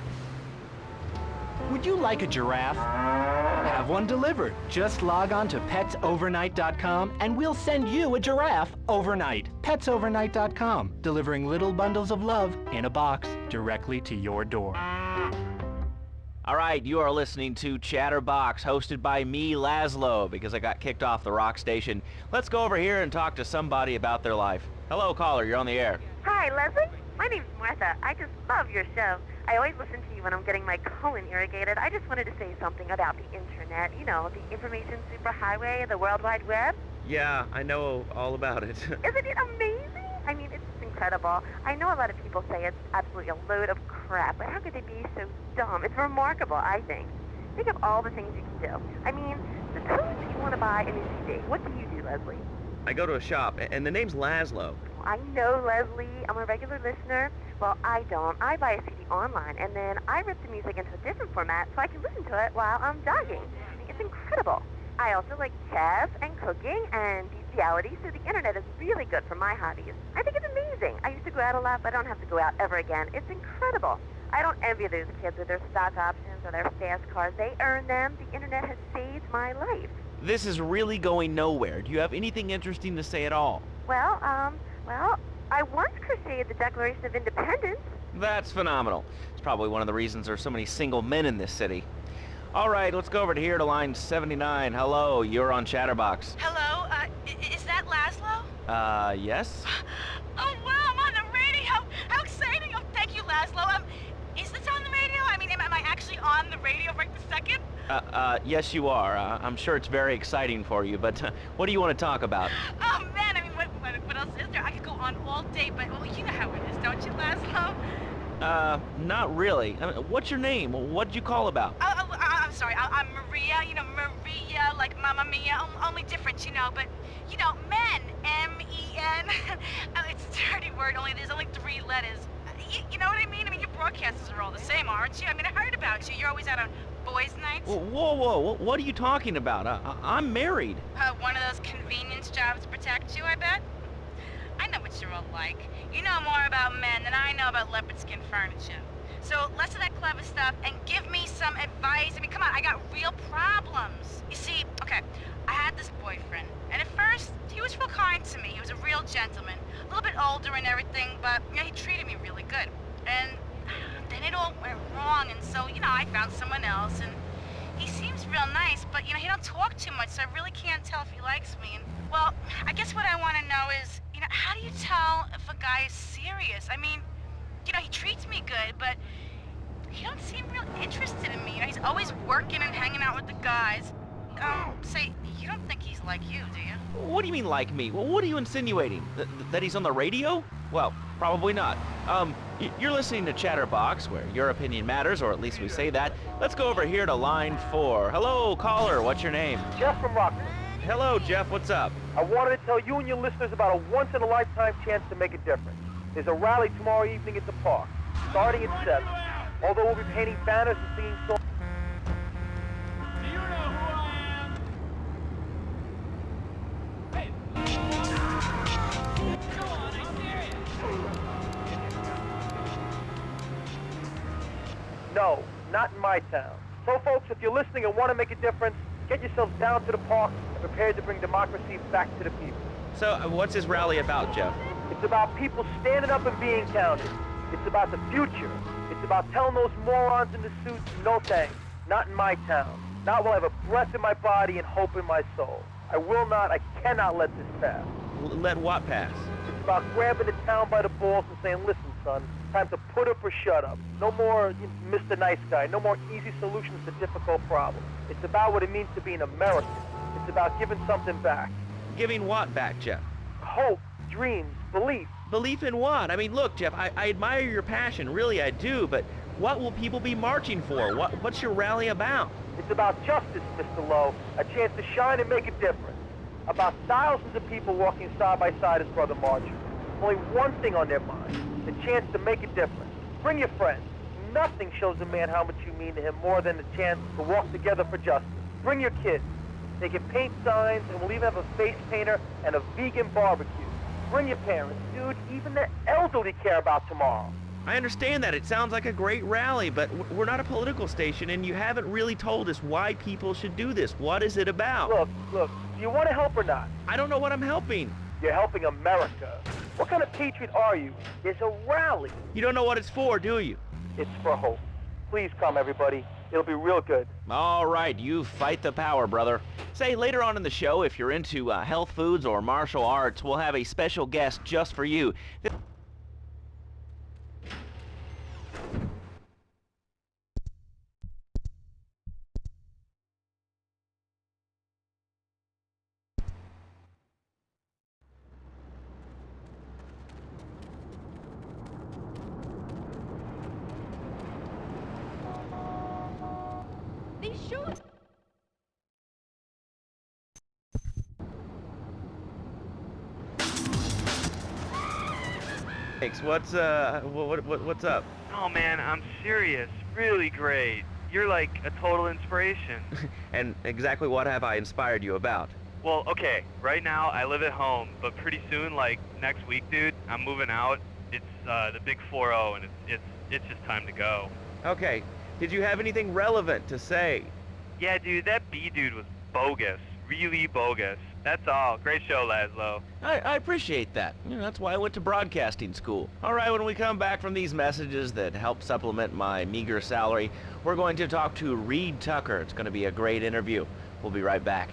Speaker 10: Would you like a giraffe? Have one delivered. Just log on to petsovernight.com and we'll send you a giraffe overnight. Petsovernight.com, delivering little bundles of love in a box directly to your door.
Speaker 2: All right, you are listening to Chatterbox, hosted by me, Laszlo, because I got kicked off the rock station. Let's go over here and talk to somebody about their life. Hello, caller, you're on the air.
Speaker 6: Hi, Leslie. My name's Martha. I just love your show. I always listen to you when I'm getting my colon irrigated. I just wanted to say something about the internet. You know, the information superhighway, the World Wide Web.
Speaker 2: Yeah, I know all about it.
Speaker 6: Isn't it amazing? I mean, it's incredible. I know a lot of people say it's absolutely a load of crap, but how could they be so dumb? It's remarkable, I think. Think of all the things you can do. I mean, suppose you want to buy a new CD. What do you do, Leslie?
Speaker 2: I go to a shop, and the name's Laszlo.
Speaker 6: I know, Leslie. I'm a regular listener. Well, I don't. I buy a CD online, and then I rip the music into a different format so I can listen to it while I'm jogging. It's incredible. I also like chess and cooking and bestiality, so the internet is really good for my hobbies. I think it's amazing. I used to go out a lot, but I don't have to go out ever again. It's incredible. I don't envy those kids with their stock options or their fast cars. They earn them. The internet has saved my life.
Speaker 2: This is really going nowhere. Do you have anything interesting to say at all?
Speaker 6: Well, I once crocheted the Declaration of Independence.
Speaker 2: That's phenomenal. It's probably one of the reasons there's so many single men in this city. All right, let's go over to here to line 79. Hello, you're on Chatterbox.
Speaker 18: Hello, is that Laszlo?
Speaker 2: Yes?
Speaker 18: Oh, wow, I'm on the radio. How exciting. Oh, thank you, Laszlo. Is this on the radio? I mean, am I actually on the radio right this second?
Speaker 2: Yes, you are. I'm sure it's very exciting for you, but what do you want to talk about?
Speaker 18: Oh, man, I mean, what else is there? I could go on all day, but, well, you know how it is, don't you, Laszlo?
Speaker 2: Not really. What's your name? What did you call about?
Speaker 18: I'm sorry. I'm Maria, you know, Maria, like Mamma Mia, only different, you know, but, you know, men, M-E-N. It's a dirty word, there's only 3 letters. You know what I mean? I mean, your broadcasters are all the same, aren't you? I mean, I heard about you. You're always out on boys' nights.
Speaker 2: Whoa, what are you talking about? I'm married.
Speaker 18: One of those convenience jobs to protect you, I bet? I know what you're all like. You know more about men than I know about leopard skin furniture. So less of that clever stuff and give me some advice. I mean, come on, I got real problems. You see, okay, I had this boyfriend, and at first, he was real kind to me. He was a real gentleman, a little bit older and everything, but, you know, he treated me really good. And then it all went wrong, and so, you know, I found someone else, and he seems real nice, but, you know, he don't talk too much, so I really can't tell if he likes me. And, well, I guess what I want to know is, you know, how do you tell if a guy is serious? I mean, you know, he treats me good, but he don't seem real interested in me. You know, he's always working and hanging out with the guys. Say, you don't think he's like you, do you?
Speaker 2: What do you mean like me? Well, what are you insinuating? That he's on the radio? Well, probably not. You're listening to Chatterbox, where your opinion matters, or at least we say that. Let's go over here to line 4. Hello, caller, what's your name?
Speaker 12: Jeff from Rockford.
Speaker 2: Hello, Jeff, what's up?
Speaker 12: I wanted to tell you and your listeners about a once-in-a-lifetime chance to make a difference. There's a rally tomorrow evening at the park, starting at 7. Although we'll be painting banners and singing songs.
Speaker 22: Do you know who I am? Hey! Go on, I dare you!
Speaker 12: No, not in my town. So, folks, if you're listening and want to make a difference, get yourselves down to the park and prepare to bring democracy back to the people.
Speaker 2: So, what's this rally about, Jeff?
Speaker 12: It's about people standing up and being counted. It's about the future. It's about telling those morons in the suits, no thanks, not in my town. Not while I have a breath in my body and hope in my soul. I will not, I cannot let this pass.
Speaker 2: Let what pass?
Speaker 12: It's about grabbing the town by the balls and saying, listen, son, time to put up or shut up. No more Mr. Nice Guy. No more easy solutions to difficult problems. It's about what it means to be an American. It's about giving something back.
Speaker 2: Giving what back, Jeff?
Speaker 12: Hope, dreams, belief.
Speaker 2: Belief in what? I mean, look, Jeff, I admire your passion, really I do, but what will people be marching for? What's your rally about?
Speaker 12: It's about justice, Mr. Lowe, a chance to shine and make a difference. About thousands of people walking side by side as brother marchers. Only one thing on their mind, the chance to make a difference. Bring your friends. Nothing shows a man how much you mean to him more than the chance to walk together for justice. Bring your kids. They can paint signs, and we'll even have a face painter and a vegan barbecue. Bring your parents, dude. Even the elderly care about tomorrow.
Speaker 2: I understand that. It sounds like a great rally, but we're not a political station, and you haven't really told us why people should do this. What is it about?
Speaker 12: Look, do you want to help or not?
Speaker 2: I don't know what I'm helping.
Speaker 12: You're helping America. What kind of patriot are you? It's a rally.
Speaker 2: You don't know what it's for, do you?
Speaker 12: It's for hope. Please come, everybody. It'll be real good.
Speaker 2: All right, you fight the power, brother. Say, later on in the show, if you're into health foods or martial arts, we'll have a special guest just for you.
Speaker 15: These shoes.
Speaker 2: What's what's up?
Speaker 1: Oh man, I'm serious. Really great. You're like a total inspiration.
Speaker 2: And exactly what have I inspired you about?
Speaker 1: Well, okay, right now I live at home, but pretty soon, like next week, dude, I'm moving out. It's the big 4-0, and it's just time to go.
Speaker 2: Okay, did you have anything relevant to say?
Speaker 1: Yeah, dude, that B dude was bogus. Really bogus. That's all. Great show, Laszlo.
Speaker 2: I appreciate that. You know, that's why I went to broadcasting school. All right, when we come back from these messages that help supplement my meager salary, we're going to talk to Reed Tucker. It's going to be a great interview. We'll be right back.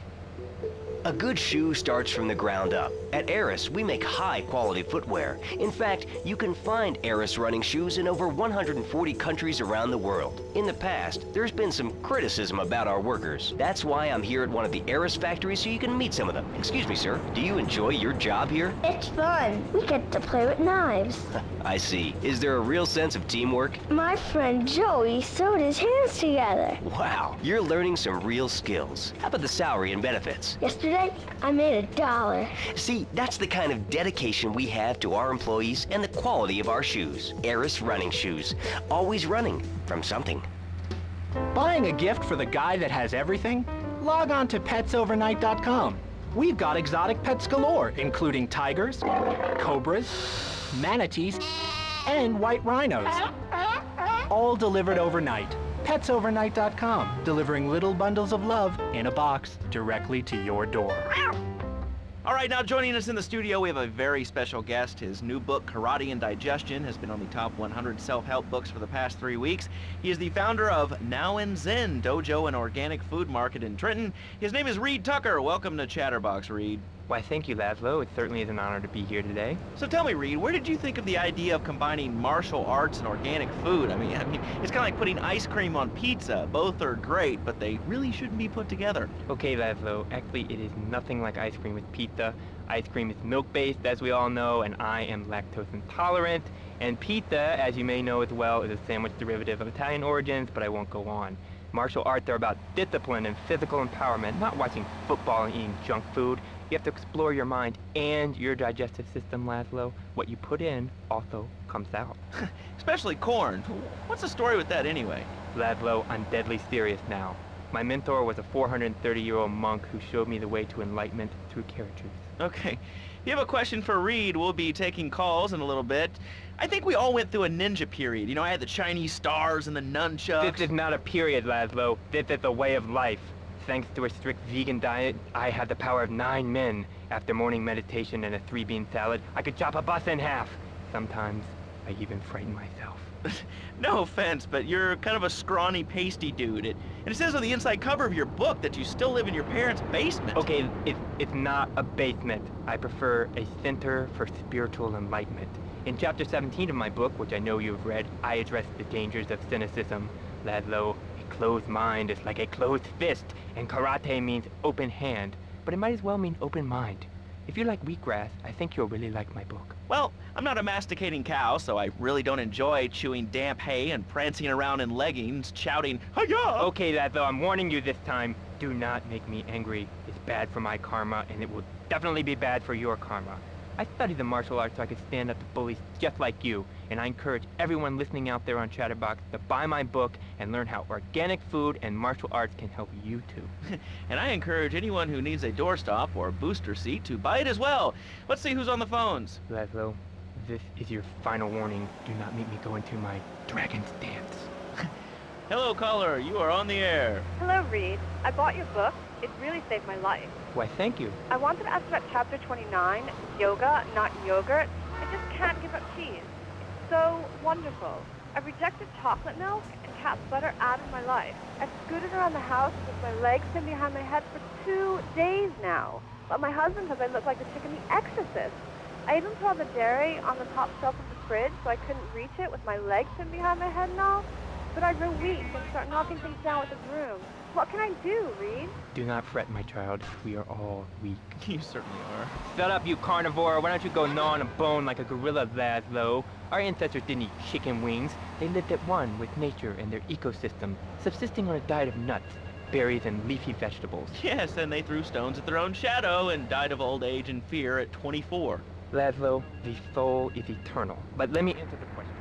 Speaker 9: A good shoe starts from the ground up. At Eris, we make high-quality footwear. In fact, you can find Eris running shoes in over 140 countries around the world. In the past, there's been some criticism about our workers. That's why I'm here at one of the Eris factories so you can meet some of them. Excuse me, sir. Do you enjoy your job here?
Speaker 20: It's fun. We get to play with knives.
Speaker 9: I see. Is there a real sense of teamwork?
Speaker 20: My friend Joey sewed his hands together.
Speaker 9: Wow, you're learning some real skills. How about the salary and benefits?
Speaker 20: Yesterday, I made $1.
Speaker 9: See, that's the kind of dedication we have to our employees and the quality of our shoes. Eris running shoes. Always running from something.
Speaker 10: Buying a gift for the guy that has everything? Log on to petsovernight.com. We've got exotic pets galore, including tigers, cobras, manatees, and white rhinos. All delivered overnight. petsovernight.com, delivering little bundles of love in a box directly to your door.
Speaker 2: All right, now joining us in the studio, we have a very special guest. His new book, Karate and Digestion, has been on the top 100 self-help books for the past 3 weeks. He is the founder of Now and Zen Dojo and Organic Food Market in Trenton. His name is Reed Tucker. Welcome to Chatterbox, Reed.
Speaker 24: Why, thank you, Laszlo. It certainly is an honor to be here today.
Speaker 2: So tell me, Reed, where did you think of the idea of combining martial arts and organic food? I mean, it's kind of like putting ice cream on pizza. Both are great, but they really shouldn't be put together.
Speaker 24: Okay, Laszlo. Actually, it is nothing like ice cream with pizza. Ice cream is milk-based, as we all know, and I am lactose intolerant. And pizza, as you may know as well, is a sandwich derivative of Italian origins, but I won't go on. Martial arts are about discipline and physical empowerment, not watching football and eating junk food. You have to explore your mind and your digestive system, Laszlo. What you put in also comes out.
Speaker 2: Especially corn. What's the story with that anyway?
Speaker 24: Laszlo, I'm deadly serious now. My mentor was a 430-year-old monk who showed me the way to enlightenment through carrot juice.
Speaker 2: Okay. If you have a question for Reed, we'll be taking calls in a little bit. I think we all went through a ninja period. You know, I had the Chinese stars and the nunchucks.
Speaker 24: This is not a period, Laszlo. This is a way of life. Thanks to a strict vegan diet, I had the power of 9 men. After morning meditation and a 3-bean salad, I could chop a bus in half. Sometimes, I even frighten myself.
Speaker 2: No offense, but you're kind of a scrawny, pasty dude. And it says on the inside cover of your book that you still live in your parents' basement.
Speaker 24: Okay, it's not a basement. I prefer a center for spiritual enlightenment. In chapter 17 of my book, which I know you've read, I address the dangers of cynicism. Laszlo, a closed mind is like a closed fist, and karate means open hand, but it might as well mean open mind. If you like wheatgrass, I think you'll really like my book.
Speaker 2: Well, I'm not a masticating cow, so I really don't enjoy chewing damp hay and prancing around in leggings, shouting, "Hi-ya!"
Speaker 24: Okay, lad, though, I'm warning you this time. Do not make me angry. It's bad for my karma, and it will definitely be bad for your karma. I studied the martial arts so I could stand up to bullies just like you, and I encourage everyone listening out there on Chatterbox to buy my book and learn how organic food and martial arts can help you too.
Speaker 2: And I encourage anyone who needs a doorstop or booster seat to buy it as well. Let's see who's on the phones.
Speaker 24: Laszlo, this is your final warning. Do not make me go into my dragon's dance.
Speaker 2: Hello, caller. You are on the air.
Speaker 6: Hello, Reed. I bought your book. It really saved my life.
Speaker 24: Why, thank you.
Speaker 6: I wanted to ask about chapter 29, yoga, not yogurt. I just can't give up cheese. It's so wonderful. I've rejected chocolate milk and cat's butter out of my life. I've scooted around the house with my legs pinned behind my head for 2 days now. But my husband says I look like the chick in The Exorcist. I even put all the dairy on the top shelf of the fridge so I couldn't reach it with my legs pinned behind my head now. But I grow weak and start knocking things down with the broom. What can I do, Reed?
Speaker 24: Do not fret, my child. We are all weak.
Speaker 2: You certainly are.
Speaker 24: Shut up, you carnivore. Why don't you go gnaw on a bone like a gorilla, Laszlo? Our ancestors didn't eat chicken wings. They lived at one with nature and their ecosystem, subsisting on a diet of nuts, berries, and leafy vegetables.
Speaker 2: Yes, and they threw stones at their own shadow and died of old age and fear at 24.
Speaker 24: Laszlo, the soul is eternal. But let me answer the question.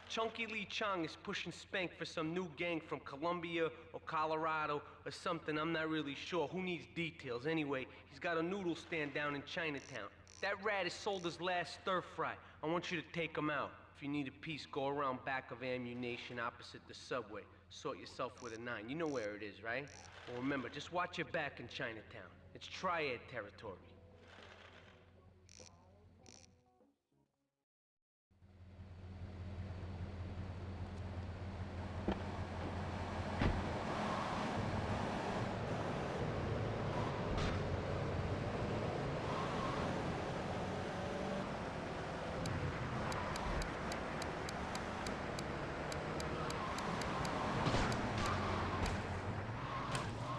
Speaker 16: Chunky Lee Chong is pushing Spank for some new gang from Colombia or Colorado or something. I'm not really sure. Who needs details? Anyway, he's got a noodle stand down in Chinatown. That rat has sold his last stir fry. I want you to take him out. If you need a piece, go around back of Ammunition opposite the subway. Sort yourself with a 9. You know where it is, right? Well, remember, just watch your back in Chinatown. It's triad territory.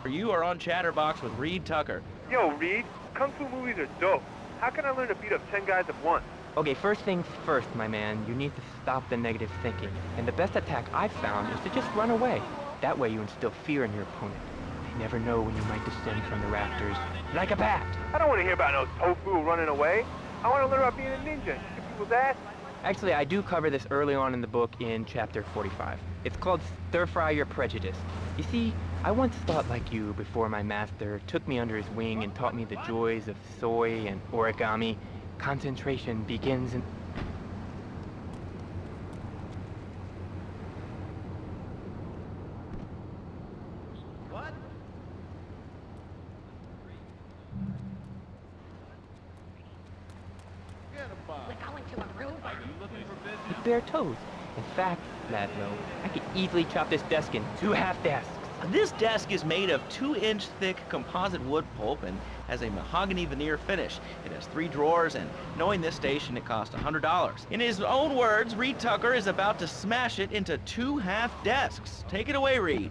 Speaker 2: You are on Chatterbox with Reed Tucker.
Speaker 12: Yo, Reed, Kung Fu movies are dope. How can I learn to beat up 10 guys at once?
Speaker 24: Okay, first things first, my man. You need to stop the negative thinking. And the best attack I've found is to just run away. That way you instill fear in your opponent. They never know when you might descend from the rafters like a bat.
Speaker 12: I don't want to hear about no tofu running away. I want to learn about being a ninja and kick people's ass.
Speaker 24: Actually, I do cover this early on in the book in chapter 45. It's called Stir Fry Your Prejudice. You see, I once thought like you before my master took me under his wing and taught me the joys of soy and origami. Concentration begins in...
Speaker 12: What?
Speaker 15: We're going to a room.
Speaker 24: with bare toes. In fact, Laszlo, I could easily chop this desk in 2 half desks.
Speaker 2: This desk is made of 2-inch thick composite wood pulp and has a mahogany veneer finish. It has 3 drawers, and knowing this station, it cost $100. In his own words, Reed Tucker is about to smash it into 2 half desks. Take it away, Reed.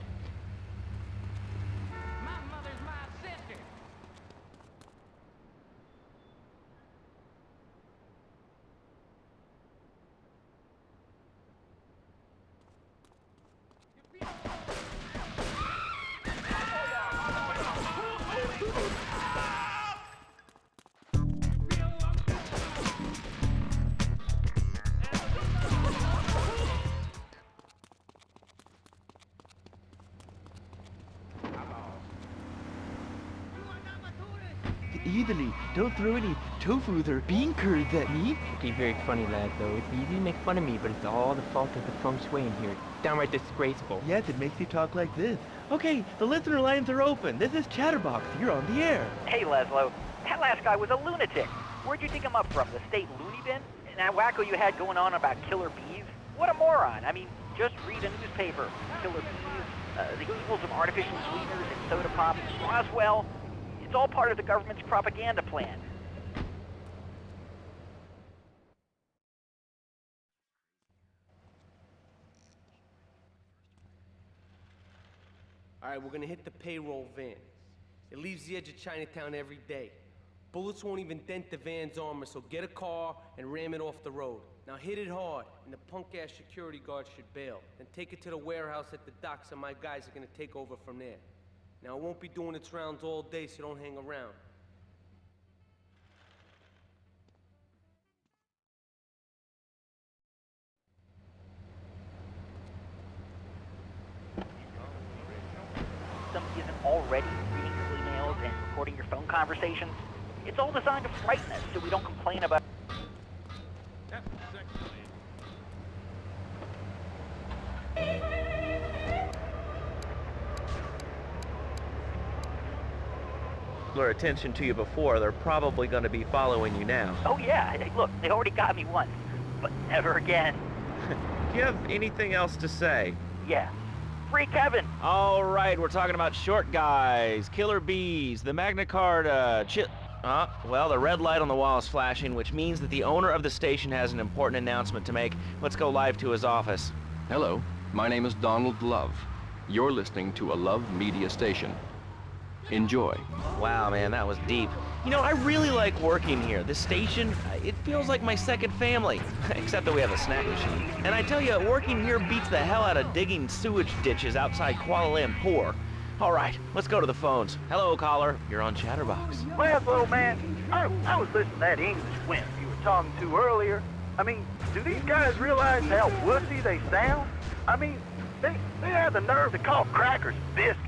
Speaker 24: Easily, don't throw any tofu or bean curds at me. Okay, very funny, lad, though. It's easy to make fun of me, but it's all the fault of the feng shui in here. It's downright disgraceful.
Speaker 2: Yes, it makes you talk like this. Okay, the listener lines are open. This is Chatterbox. You're on the air.
Speaker 17: Hey, Laszlo. That last guy was a lunatic. Where'd you dig him up from? The state loony bin? And that wacko you had going on about killer bees? What a moron. I mean, just read a newspaper. Killer bees, the evils of artificial sweeteners and soda pop. Roswell. It's all part of the government's propaganda plan.
Speaker 16: All right, we're gonna hit the payroll van. It leaves the edge of Chinatown every day. Bullets won't even dent the van's armor, so get a car and ram it off the road. Now hit it hard, and the punk-ass security guard should bail. Then take it to the warehouse at the docks, and my guys are gonna take over from there. Now, it won't be doing its rounds all day, so don't hang around.
Speaker 17: Somebody isn't already reading your emails and recording your phone conversations. It's all designed to frighten us so we don't complain about...
Speaker 2: Their attention to you before, they're probably going to be following you now.
Speaker 17: Oh yeah, look, they already got me once, but never again.
Speaker 2: Do you have anything else to say?
Speaker 17: Yeah. Free Kevin!
Speaker 2: All right, we're talking about short guys, killer bees, the Magna Carta, well, the red light on the wall is flashing, which means that the owner of the station has an important announcement to make. Let's go live to his office.
Speaker 8: Hello, my name is Donald Love. You're listening to a Love Media station. Enjoy.
Speaker 2: Wow, man, that was deep. You know, I really like working here. This station, it feels like my second family. Except that we have a snack machine. And I tell you, working here beats the hell out of digging sewage ditches outside Kuala Lumpur. All right, let's go to the phones. Hello, caller. You're on Chatterbox.
Speaker 12: Well, old man, I was listening to that English wimp you were talking to earlier. I mean, do these guys realize how wussy they sound? I mean, they have the nerve to call crackers biscuits.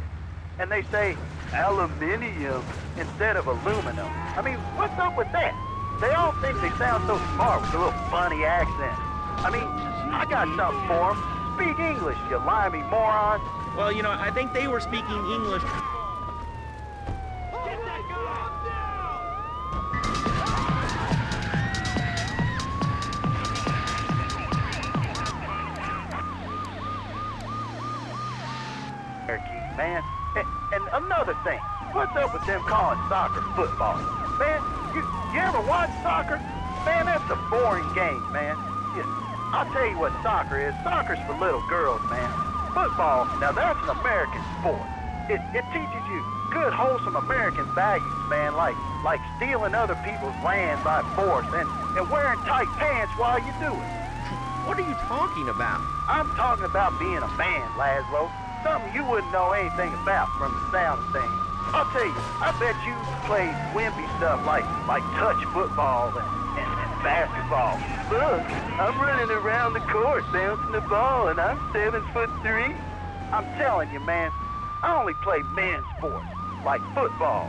Speaker 12: And they say aluminium instead of aluminum. I mean, what's up with that? They all think they sound so smart with a little funny accent. I mean, I got something for them. Speak English, you limey moron.
Speaker 2: Well, you know, I think they were speaking English.
Speaker 12: Man. And another thing, what's up with them calling soccer football? Man, you ever watch soccer? Man, that's a boring game, man. I'll tell you what soccer is. Soccer's for little girls, man. Football, now that's an American sport. It teaches you good, wholesome American values, man, like stealing other people's land by force and wearing tight pants while you do it.
Speaker 2: What are you talking about?
Speaker 12: I'm talking about being a man, Laszlo. Something you wouldn't know anything about from the sound of things. I'll tell you, I bet you play wimpy stuff like touch football and basketball. Look, I'm running around the court bouncing the ball and I'm 7'3". I'm telling you, man, I only play men's sports like football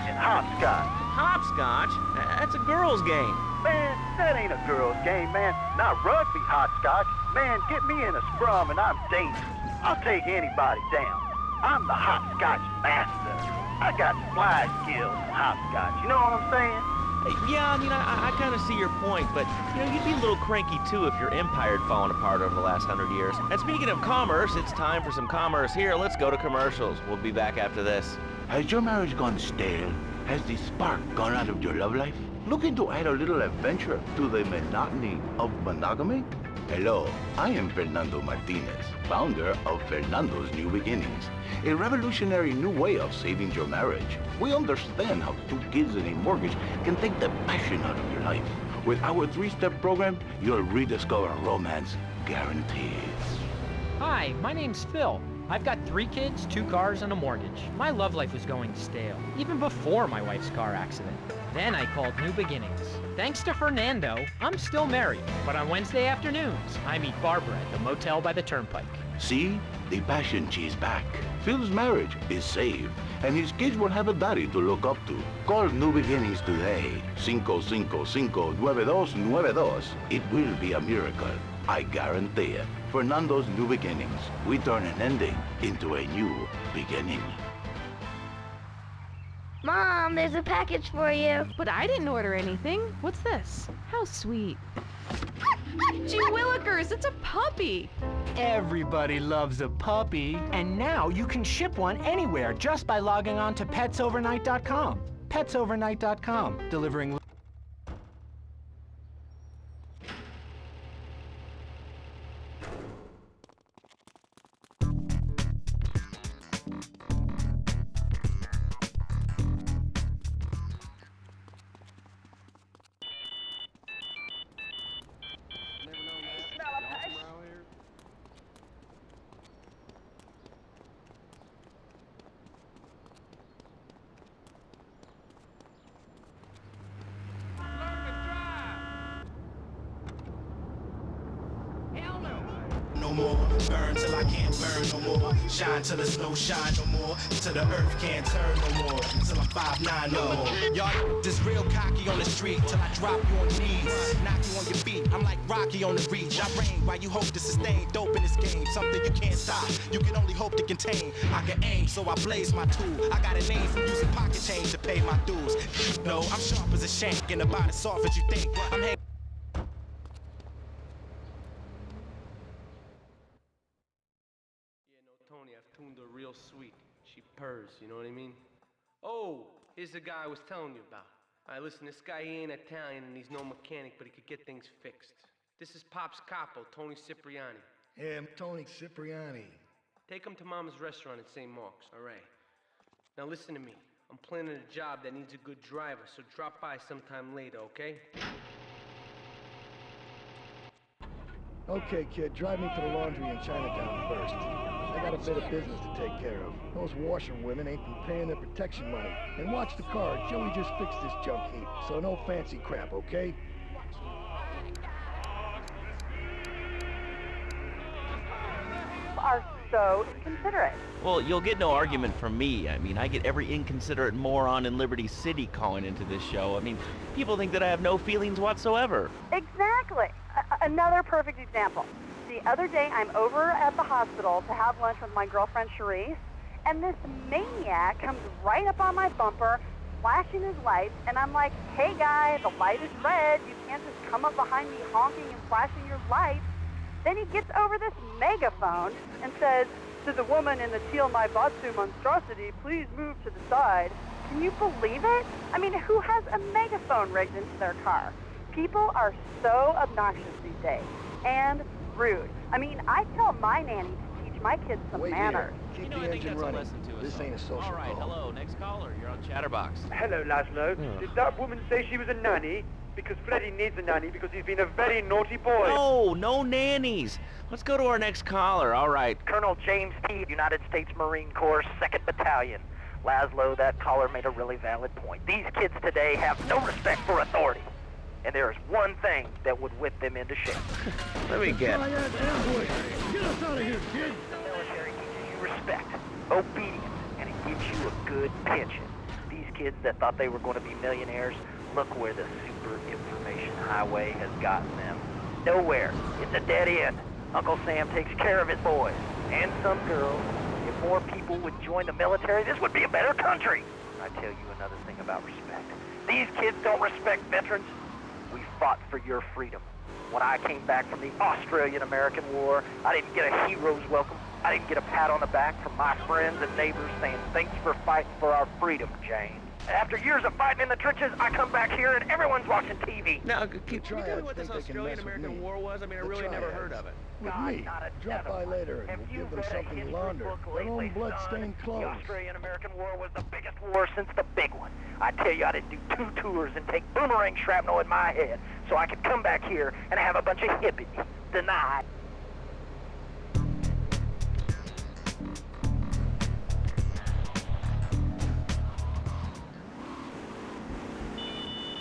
Speaker 12: and hopscotch.
Speaker 2: Hopscotch? That's a girl's game.
Speaker 12: Man, that ain't a girl's game, man. Not rugby hopscotch. Man, get me in a scrum and I'm dangerous. I'll take anybody down. I'm the hopscotch master. I got fly skills in hopscotch. You know what I'm saying?
Speaker 2: Yeah, I mean, I kind of see your point, but, you know, you'd be a little cranky, too, if your empire had fallen apart over the last 100 years. And speaking of commerce, it's time for some commerce here. Let's go to commercials. We'll be back after this.
Speaker 3: Has your marriage gone stale? Has the spark gone out of your love life? Looking to add a little adventure to the monotony of monogamy? Hello, I am Fernando Martinez, founder of Fernando's New Beginnings, a revolutionary new way of saving your marriage. We understand how 2 kids and a mortgage can take the passion out of your life. With our 3-step program, you'll rediscover romance guaranteed.
Speaker 11: Hi, my name's Phil. I've got 3 kids, 2 cars, and a mortgage. My love life was going stale, even before my wife's car accident. Then I called New Beginnings. Thanks to Fernando, I'm still married, but on Wednesday afternoons, I meet Barbara at the motel by the turnpike.
Speaker 3: See? The passion she's back. Phil's marriage is saved, and his kids will have a daddy to look up to. Call New Beginnings today. 555-9292. It will be a miracle. I guarantee it. Fernando's New Beginnings. We turn an ending into a new beginning.
Speaker 20: Mom, there's a package for you.
Speaker 23: But I didn't order anything. What's this? How sweet. Gee willikers, it's a puppy.
Speaker 10: Everybody loves a puppy. And now you can ship one anywhere just by logging on to petsovernight.com. Petsovernight.com, delivering...
Speaker 4: no more. Burn till I can't burn no more. Shine till there's no shine no more. Till the earth can't turn no more. Till I'm 5'9" no more. Y'all just real cocky on the street till I drop you on your knees. Knock you on your feet. I'm like Rocky on the reach. I reign while you hope to sustain. Dope in this game. Something you can't stop. You can only hope to contain. I can aim, so I blaze my tool. I got a name from using pocket change to pay my dues. No, I'm sharp as a shank and about as soft as you think. I'm
Speaker 16: Tony, I've tuned her real sweet. She purrs, you know what I mean? Oh, here's the guy I was telling you about. All right, listen, this guy, he ain't Italian and he's no mechanic, but he could get things fixed. This is Pop's capo, Tony Cipriani.
Speaker 13: Yeah, I'm Tony Cipriani.
Speaker 16: Take him to Mama's restaurant in St. Mark's, all right? Now listen to me. I'm planning a job that needs a good driver, so drop by sometime later, okay?
Speaker 13: Okay, kid, drive me to the laundry in Chinatown first. I got a bit of business to take care of. Those washerwomen ain't been paying their protection money. And watch the car, Joey just fixed this junk heap, so no fancy crap, okay?
Speaker 6: Are so inconsiderate.
Speaker 2: Well, you'll get no argument from me. I mean, I get every inconsiderate moron in Liberty City calling into this show. I mean, people think that I have no feelings whatsoever.
Speaker 6: Exactly. Another perfect example. The other day, I'm over at the hospital to have lunch with my girlfriend, Cherise, and this maniac comes right up on my bumper, flashing his lights, and I'm like, hey, guy, the light is red. You can't just come up behind me honking and flashing your lights. Then he gets over this megaphone and says, to the woman in the teal Maibatsu monstrosity, please move to the side. Can you believe it? I mean, who has a megaphone rigged into their car? People are so obnoxious these days. And rude. I mean, I tell my nanny to teach my kids some manners.
Speaker 13: Keep the engine running. This ain't a social
Speaker 2: All right,
Speaker 13: call.
Speaker 2: hello, next caller. You're on Chatterbox.
Speaker 19: Hello, Laszlo. Did that woman say she was a nanny? Because Freddie needs a nanny because he's been a very naughty boy.
Speaker 2: No, no nannies. Let's go to our next caller. All right.
Speaker 17: Colonel James T., United States Marine Corps, 2nd Battalion. Laszlo, that caller made a really valid point. These kids today have no respect for authority. And there is one thing that would whip them into shape.
Speaker 2: Let me get.
Speaker 13: Get us out of here, kid.
Speaker 17: The military teaches you respect, obedience, and it gives you a good pension. These kids that thought they were going to be millionaires, look where the super information highway has gotten them. Nowhere. It's a dead end. Uncle Sam takes care of his boys. And some girls. If more people would join the military, this would be a better country. I tell you another thing about respect. These kids don't respect veterans. We fought for your freedom. When I came back from the Australian-American War, I didn't get a hero's welcome. I didn't get a pat on the back from my friends and neighbors saying, thanks for fighting for our freedom, James. After years of fighting in the trenches, I come back here and everyone's watching TV.
Speaker 2: Now, can you tell me what this Australian-American War was? I mean, I really never heard of it.
Speaker 13: With me. Drop by later and we'll give them something to launder. Their own blood-stained
Speaker 17: The
Speaker 13: clothes.
Speaker 17: Australian-American War was the biggest war since the big one. I tell you, I didn't do 2 tours and take boomerang shrapnel in my head so I could come back here and have a bunch of hippies denied.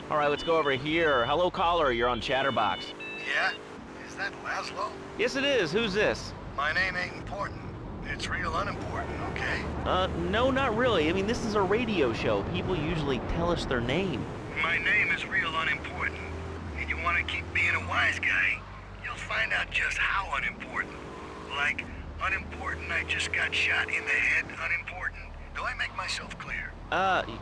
Speaker 2: All right, let's go over here. Hello, caller. You're on Chatterbox.
Speaker 21: Yeah? Is that Laszlo?
Speaker 2: Yes, it is. Who's this?
Speaker 21: My name ain't important. It's real unimportant, okay?
Speaker 2: No, not really. I mean, this is a radio show. People usually tell us their name.
Speaker 21: My name is real unimportant. And you want to keep being a wise guy, you'll find out just how unimportant. Like, unimportant, I just got shot in the head, unimportant. Do I make myself clear?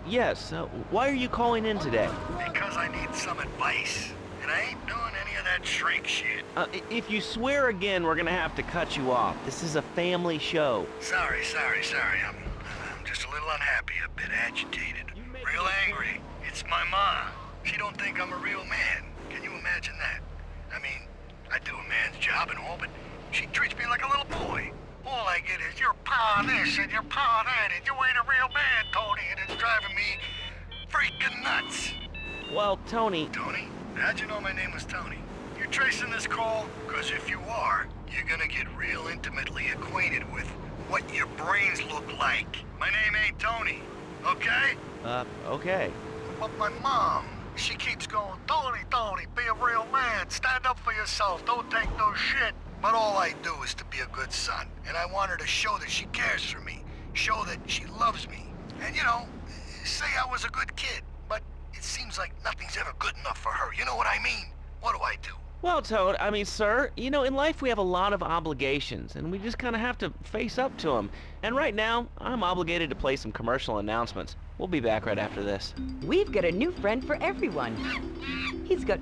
Speaker 2: Yes. Why are you calling in today?
Speaker 21: Because I need some advice. And I ain't doing any of that shrink shit.
Speaker 2: If you swear again, we're gonna have to cut you off. This is a family show.
Speaker 21: Sorry. I'm just a little unhappy, a bit agitated. Real angry. It's my ma. She don't think I'm a real man. Can you imagine that? I mean, I do a man's job and all, but she treats me like a little boy. All I get is, you're pa this and you're pa that, and you ain't a real man, Tony, and it's driving me freaking nuts.
Speaker 2: Well, Tony...
Speaker 21: Tony? How'd you know my name was Tony? You tracing this call? Because if you are, you're gonna get real intimately acquainted with what your brains look like. My name ain't Tony, okay?
Speaker 2: Okay.
Speaker 21: But my mom, she keeps going, Tony, be a real man, stand up for yourself, don't take no shit. But all I do is to be a good son, and I want her to show that she cares for me, show that she loves me, and, you know, say I was a good kid. But it seems like nothing's ever good enough for her, you know what I mean? What do I do?
Speaker 2: Well, Toad, I mean, sir, you know, in life we have a lot of obligations, and we just kind of have to face up to them. And right now, I'm obligated to play some commercial announcements. We'll be back right after this.
Speaker 23: We've got a new friend for everyone. He's got...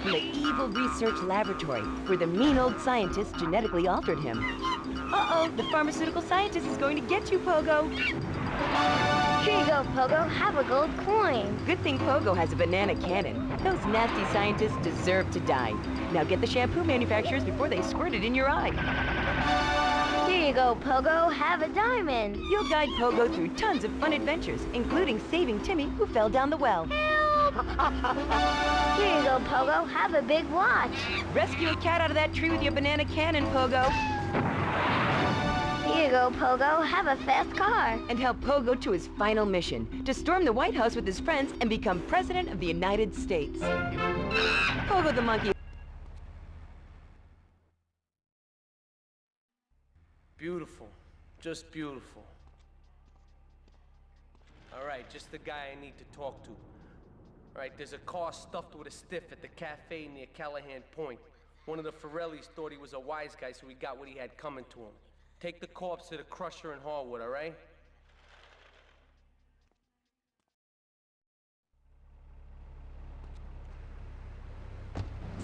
Speaker 23: From the evil research laboratory where the mean old scientist genetically altered him. Uh-oh, the pharmaceutical scientist is going to get you, Pogo.
Speaker 20: Here you go, Pogo. Have a gold coin.
Speaker 23: Good thing Pogo has a banana cannon. Those nasty scientists deserve to die. Now get the shampoo manufacturers before they squirt it in your eye.
Speaker 20: Here you go, Pogo. Have a diamond.
Speaker 23: You'll guide Pogo through tons of fun adventures, including saving Timmy, who fell down the well.
Speaker 20: Here you go, Pogo. Have a big watch.
Speaker 23: Rescue a cat out of that tree with your banana cannon, Pogo.
Speaker 20: Here you go, Pogo. Have a fast car.
Speaker 23: And help Pogo to his final mission, to storm the White House with his friends and become President of the United States. Pogo the monkey.
Speaker 16: Beautiful. Just beautiful. All right, just the guy I need to talk to. All right, there's a car stuffed with a stiff at the cafe near Callahan Point. One of the Forellis thought he was a wise guy, so he got what he had coming to him. Take the corpse to the crusher in Harwood, all right?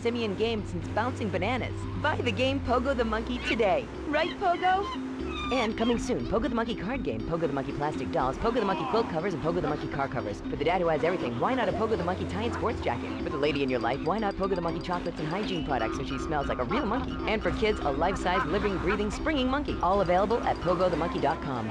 Speaker 23: Simeon Gameson's Bouncing Bananas. Buy the game Pogo the Monkey today. Right, Pogo? And coming soon, Pogo the Monkey card game, Pogo the Monkey plastic dolls, Pogo the Monkey quilt covers, and Pogo the Monkey car covers. For the dad who has everything, why not a Pogo the Monkey tie and sports jacket? For the lady in your life, why not Pogo the Monkey chocolates and hygiene products so she smells like a real monkey? And for kids, a life-size, living, breathing, springing monkey. All available at pogothemonkey.com.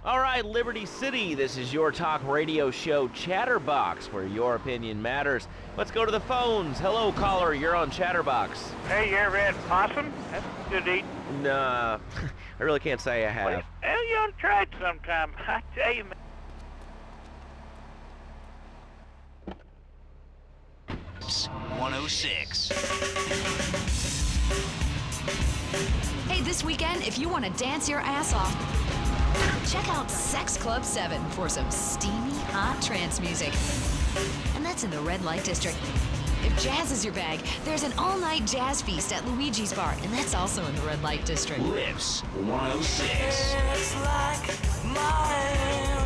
Speaker 2: All right, Liberty City, this is your talk radio show Chatterbox, where your opinion matters. Let's go to the phones. Hello, caller, you're on Chatterbox.
Speaker 5: Hey, you ever had possum? That's good eating.
Speaker 2: Nah, I really can't say I have.
Speaker 5: Well, you ought to try it sometime. I tell you, man.
Speaker 7: It's 106.
Speaker 14: Hey, this weekend, if you want to dance your ass off, check out Sex Club 7 for some steamy, hot trance music. And that's in the Red Light District. If jazz is your bag, there's an all-night jazz feast at Luigi's Bar, and that's also in the Red Light District.
Speaker 7: Lips 106.
Speaker 4: It's like my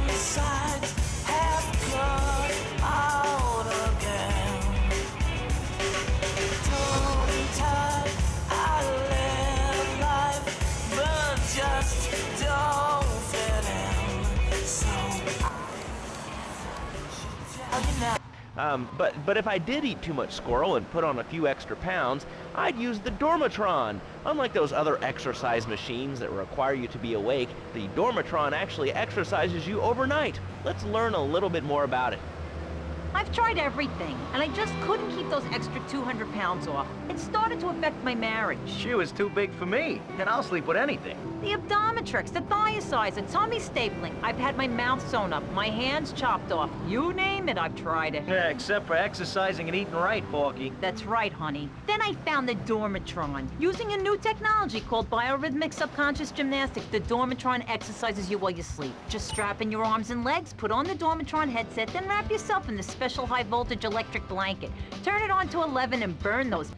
Speaker 4: insides have come out again. Tongue-tied, I live life, but just don't fit in. So I tell you now.
Speaker 2: But if I did eat too much squirrel and put on a few extra pounds, I'd use the Dormatron. Unlike those other exercise machines that require you to be awake, the Dormatron actually exercises you overnight. Let's learn a little bit more about it.
Speaker 18: I've tried everything, and I just couldn't keep those extra 200 pounds off. It started to affect my marriage.
Speaker 25: She was too big for me, and I'll sleep with anything.
Speaker 18: The Abdometrix, the Thiazides, the tummy stapling. I've had my mouth sewn up, my hands chopped off. You name it, I've tried it.
Speaker 25: Yeah, except for exercising and eating right, Porky.
Speaker 18: That's right, honey. Then I found the Dormatron. Using a new technology called biorhythmic subconscious gymnastics, the Dormatron exercises you while you sleep. Just strap in your arms and legs, put on the Dormatron headset, then wrap yourself in the special high-voltage electric blanket. Turn it on to 11 and burn those.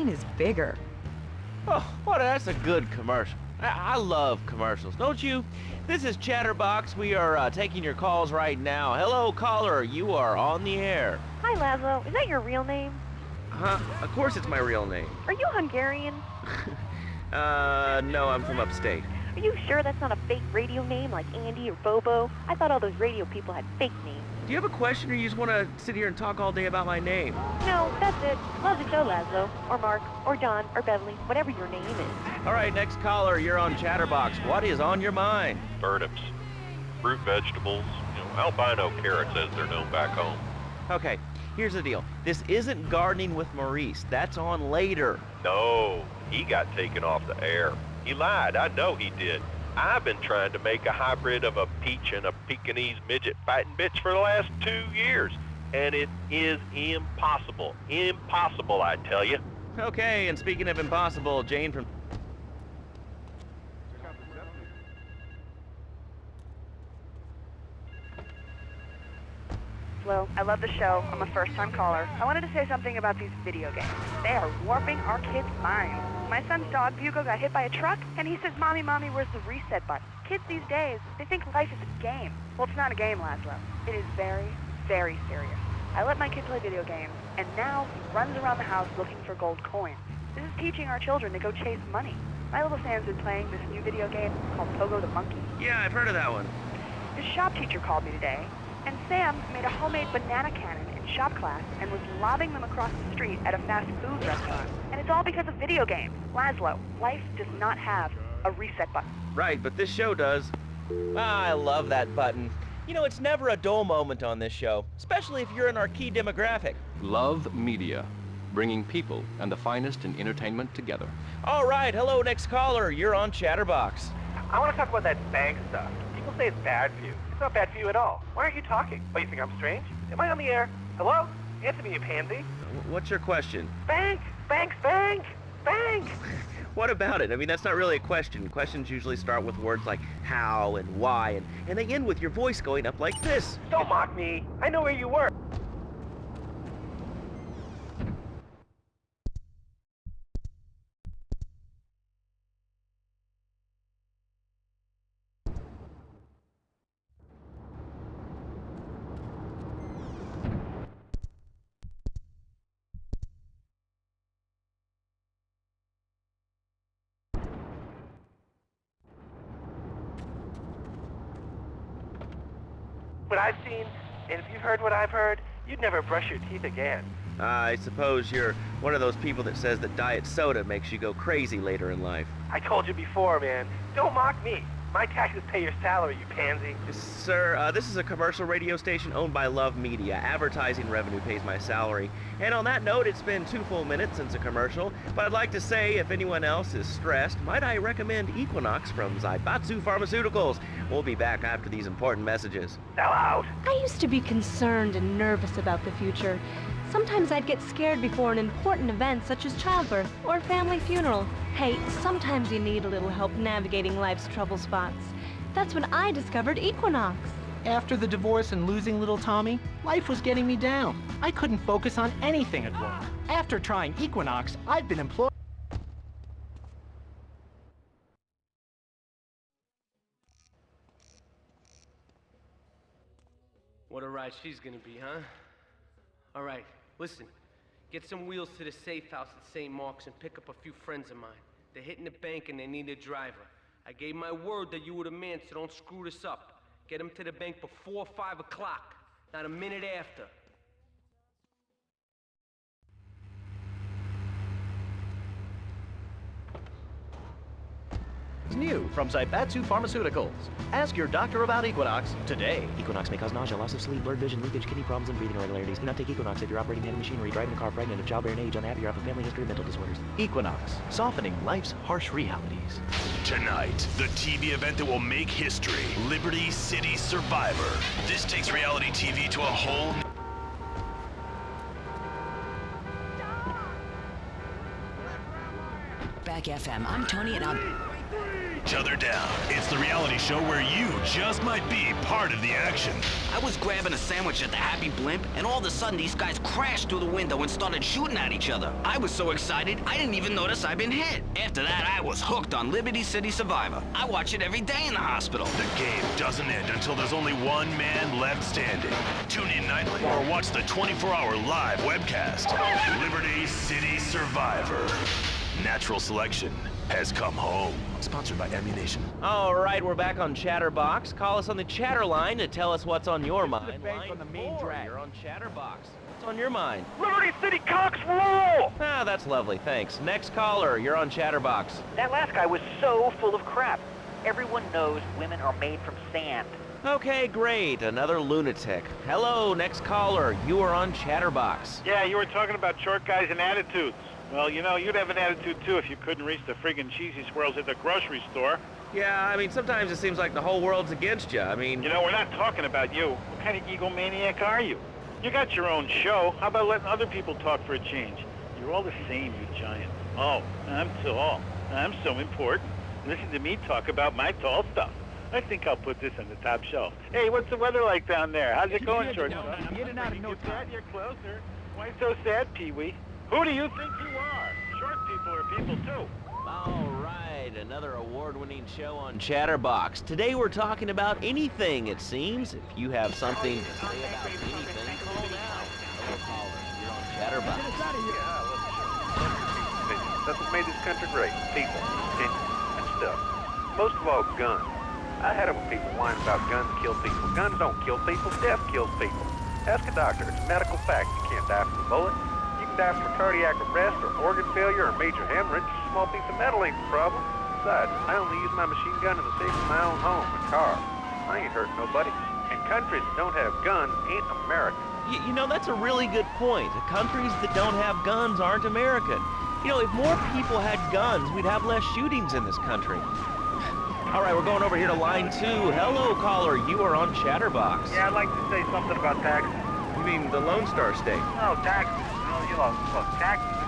Speaker 23: mine is bigger.
Speaker 2: Oh, well, that's a good commercial. I love commercials, don't you? This is Chatterbox. We are taking your calls right now. Hello, caller. You are on the air.
Speaker 6: Hi, Laszlo. Is that your real name?
Speaker 2: Huh? Of course it's my real name.
Speaker 6: Are you Hungarian?
Speaker 2: No, I'm from upstate.
Speaker 6: Are you sure that's not a fake radio name like Andy or Bobo? I thought all those radio people had fake names.
Speaker 2: Do you have a question, or you just want to sit here and talk all day about my name?
Speaker 6: No, that's it. Love the show, Laszlo. Or Mark, or Don, or Beverly, whatever your name is.
Speaker 2: All right, next caller, you're on Chatterbox. What is on your mind?
Speaker 1: Turnips, fruit vegetables, albino carrots as they're known back home.
Speaker 2: Okay, here's the deal. This isn't Gardening with Maurice. That's on later.
Speaker 1: No, he got taken off the air. He lied. I know he did. I've been trying to make a hybrid of a peach and a Pekingese midget fighting bitch for the last 2 years, and it is impossible. Impossible, I tell you.
Speaker 2: Okay, and speaking of impossible, Jane from...
Speaker 6: Hello, I love the show. I'm a first-time caller. I wanted to say something about these video games. They are warping our kids' minds. My son's dog, Bugo, got hit by a truck, and he says, Mommy, Mommy, where's the reset button? Kids these days, they think life is a game. Well, it's not a game, Laszlo. It is very, very serious. I let my kid play video games, and now he runs around the house looking for gold coins. This is teaching our children to go chase money. My little Sam's been playing this new video game called Pogo the Monkey.
Speaker 2: Yeah, I've heard of that one.
Speaker 6: His shop teacher called me today, and Sam made a homemade banana cannon in shop class and was lobbing them across the street at a fast food restaurant. And it's all because of video games. Laszlo, life does not have a reset button.
Speaker 2: Right, but this show does. I love that button. You know, it's never a dull moment on this show, especially if you're in our key demographic.
Speaker 8: Love Media, bringing people and the finest in entertainment together.
Speaker 2: All right, hello, next caller. You're on Chatterbox.
Speaker 9: I want to talk about that bank stuff. People say it's bad for you. It's not bad for you at all. Why aren't you talking? Oh, you think I'm strange? Am I on the air? Hello? Answer me, you pansy.
Speaker 2: What's your question?
Speaker 9: Bank! Banks! Bank! Bank!
Speaker 2: What about it? I mean, that's not really a question. Questions usually start with words like how and why, and they end with your voice going up like this.
Speaker 9: Don't mock me. I know where you were. What I've seen, and if you've heard what I've heard, you'd never brush your teeth again.
Speaker 2: I suppose you're one of those people that says that diet soda makes you go crazy later in life.
Speaker 9: I told you before, man. Don't mock me. My taxes pay your salary, you pansy.
Speaker 2: Sir, this is a commercial radio station owned by Love Media. Advertising revenue pays my salary. And on that note, it's been 2 full minutes since a commercial, but I'd like to say if anyone else is stressed, might I recommend Equinox from Zaibatsu Pharmaceuticals. We'll be back after these important messages.
Speaker 9: Sell out!
Speaker 15: I used to be concerned and nervous about the future. Sometimes I'd get scared before an important event such as childbirth or a family funeral. Hey, sometimes you need a little help navigating life's trouble spots. That's when I discovered Equinox.
Speaker 10: After the divorce and losing little Tommy, life was getting me down. I couldn't focus on anything at work. After trying Equinox, I've been employed.
Speaker 16: What a ride she's gonna be, huh? All right, listen. Get some wheels to the safe house at St. Mark's and pick up a few friends of mine. They're hitting the bank and they need a driver. I gave my word that you were the man, so don't screw this up. Get them to the bank before 5 o'clock, not a minute after.
Speaker 22: New from Zaibatsu Pharmaceuticals. Ask your doctor about Equinox today.
Speaker 24: Equinox may cause nausea, loss of sleep, blurred vision, leakage, kidney problems, and breathing irregularities. Do not take Equinox if you're operating heavy machinery, driving a car, pregnant, of childbearing age, unhappy, or have a family history of mental disorders.
Speaker 22: Equinox, softening life's harsh realities.
Speaker 26: Tonight, the TV event that will make history, Liberty City Survivor. This takes reality TV to a whole
Speaker 14: Back FM, I'm Tony and I'm...
Speaker 26: each other down. It's the reality show where you just might be part of the action.
Speaker 7: I was grabbing a sandwich at the Happy Blimp, and all of a sudden these guys crashed through the window and started shooting at each other. I was so excited, I didn't even notice I'd been hit. After that, I was hooked on Liberty City Survivor. I watch it every day in the hospital.
Speaker 26: The game doesn't end until there's only one man left standing. Tune in nightly or watch the 24-hour live webcast. Liberty City Survivor. Natural selection has come home. Sponsored by Ammunition.
Speaker 2: All right, we're back on Chatterbox. Call us on the chatter line to tell us what's on your mind. Line 4, you're on Chatterbox. What's on your mind?
Speaker 5: Liberty City cocks rule!
Speaker 2: Ah, that's lovely, thanks. Next caller, you're on Chatterbox.
Speaker 3: That last guy was so full of crap. Everyone knows women are made from sand.
Speaker 2: Okay, great. Another lunatic. Hello, next caller. You are on Chatterbox.
Speaker 5: Yeah, you were talking about short guys and attitudes. Well, you know, you'd have an attitude too if you couldn't reach the friggin' cheesy swirls at the grocery store.
Speaker 2: Yeah, I mean, sometimes it seems like the whole world's against you. I mean...
Speaker 5: You know, we're not talking about you. What kind of egomaniac are you? You got your own show. How about letting other people talk for a change? You're all the same, you giant. Oh, I'm tall. I'm so important. Listen to me talk about my tall stuff. I think I'll put this on the top shelf. Hey, what's the weather like down there? How's it going, short?
Speaker 3: I'm getting out of no time.
Speaker 5: You're closer. Why so sad, Pee-wee? Who do you think you are? Short people are people, too.
Speaker 2: All right, another award-winning show on Chatterbox. Today we're talking about anything, it seems. If you have something to say about anything, call now. Hello, caller. You're on Chatterbox.
Speaker 1: That's what made this country great. People, and stuff. Most of all, guns. I had it when people whine about guns kill people. Guns don't kill people. Death kills people. Ask a doctor. It's a medical fact. You can't die from a bullet. You can die from a cardiac arrest or organ failure or major hemorrhage. A small piece of metal ain't the problem. Besides, I only use my machine gun in the safety of my own home and car. I ain't hurting nobody. And countries that don't have guns ain't American.
Speaker 2: You know, that's a really good point. The countries that don't have guns aren't American. You know, if more people had guns, we'd have less shootings in this country. All right, we're going over here to line 2. Hello, caller. You are on Chatterbox.
Speaker 5: Yeah, I'd like to say something about taxes.
Speaker 2: You mean the Lone Star State?
Speaker 5: No, taxes. No, you know, look, taxes are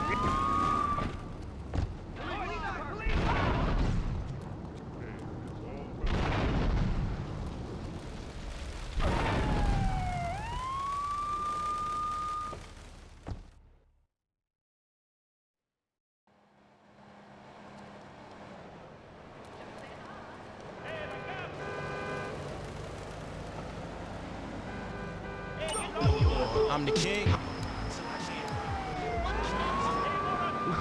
Speaker 4: I'm the king.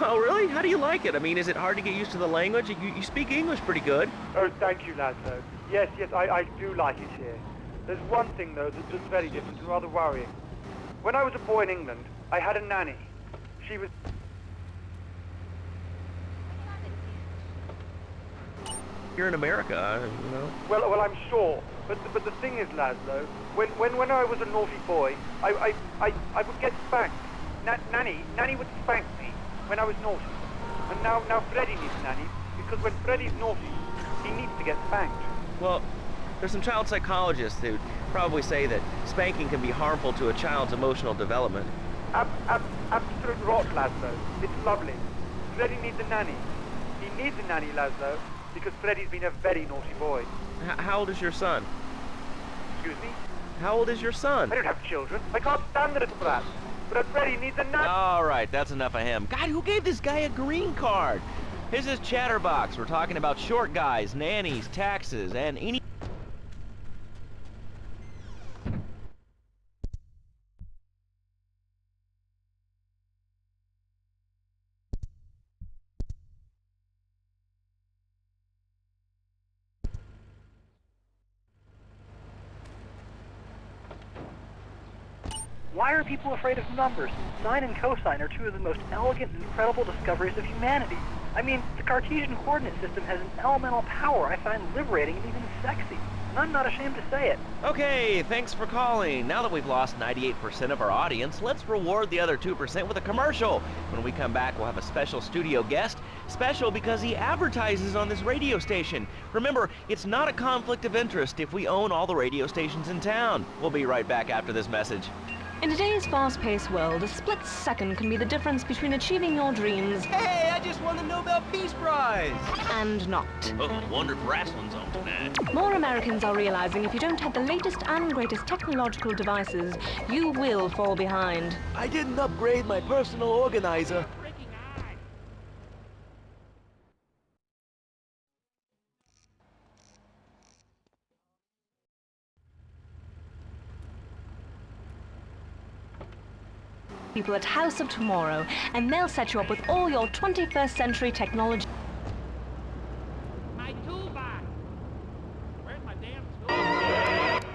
Speaker 2: Oh, really? How do you like it? I mean, is it hard to get used to the language? You speak English pretty good.
Speaker 11: Oh, thank you, Laszlo. Yes, I do like it here. There's one thing, though, that's very different and rather worrying. When I was a boy in England, I had a nanny. She was...
Speaker 2: You're in America, you know.
Speaker 11: Well, I'm sure. But the thing is, Laszlo, when I was a naughty boy, I would get spanked. Nanny would spank me when I was naughty. And now Freddie needs nanny, because when Freddie's naughty, he needs to get spanked.
Speaker 2: Well, there's some child psychologists who probably say that spanking can be harmful to a child's emotional development.
Speaker 11: Absolute rot, Laszlo. It's lovely. Freddie needs a nanny. He needs a nanny, Laszlo, because Freddie's been a very naughty boy.
Speaker 2: How old is your son?
Speaker 11: Excuse me?
Speaker 2: How old is your son?
Speaker 11: I don't have children. I can't stand the little brat. But Freddie needs a nanny.
Speaker 2: All right, that's enough of him. God, who gave this guy a green card? This is Chatterbox. We're talking about short guys, nannies, taxes, and any...
Speaker 3: Why are people afraid of numbers? Sine and cosine are two of the most elegant and incredible discoveries of humanity. I mean, the Cartesian coordinate system has an elemental power I find liberating and even sexy. And I'm not ashamed to say it.
Speaker 2: Okay, thanks for calling. Now that we've lost 98% of our audience, let's reward the other 2% with a commercial. When we come back, we'll have a special studio guest. Special because he advertises on this radio station. Remember, it's not a conflict of interest if we own all the radio stations in town. We'll be right back after this message.
Speaker 15: In today's fast-paced world, a split second can be the difference between achieving your dreams
Speaker 25: Hey, I just won the Nobel Peace Prize!
Speaker 15: and not.
Speaker 12: Oh, wonder if wrestling's on tonight.
Speaker 15: More Americans are realizing if you don't have the latest and greatest technological devices, you will fall behind.
Speaker 24: I didn't upgrade my personal organizer.
Speaker 15: People at House of Tomorrow, and they'll set you up with all your 21st century technology.
Speaker 13: My toolbox! Where's my damn toolbox?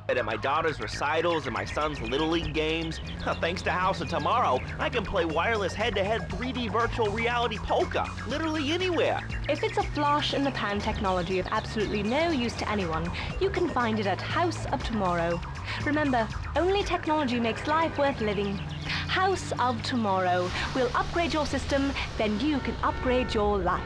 Speaker 2: At my daughter's recitals and my son's Little League games. Thanks to House of Tomorrow, I can play wireless head-to-head 3D virtual reality poker, literally anywhere.
Speaker 15: If it's a flash-in-the-pan technology of absolutely no use to anyone, you can find it at House of Tomorrow. Remember, only technology makes life worth living. House of Tomorrow. We'll upgrade your system, then you can upgrade your life.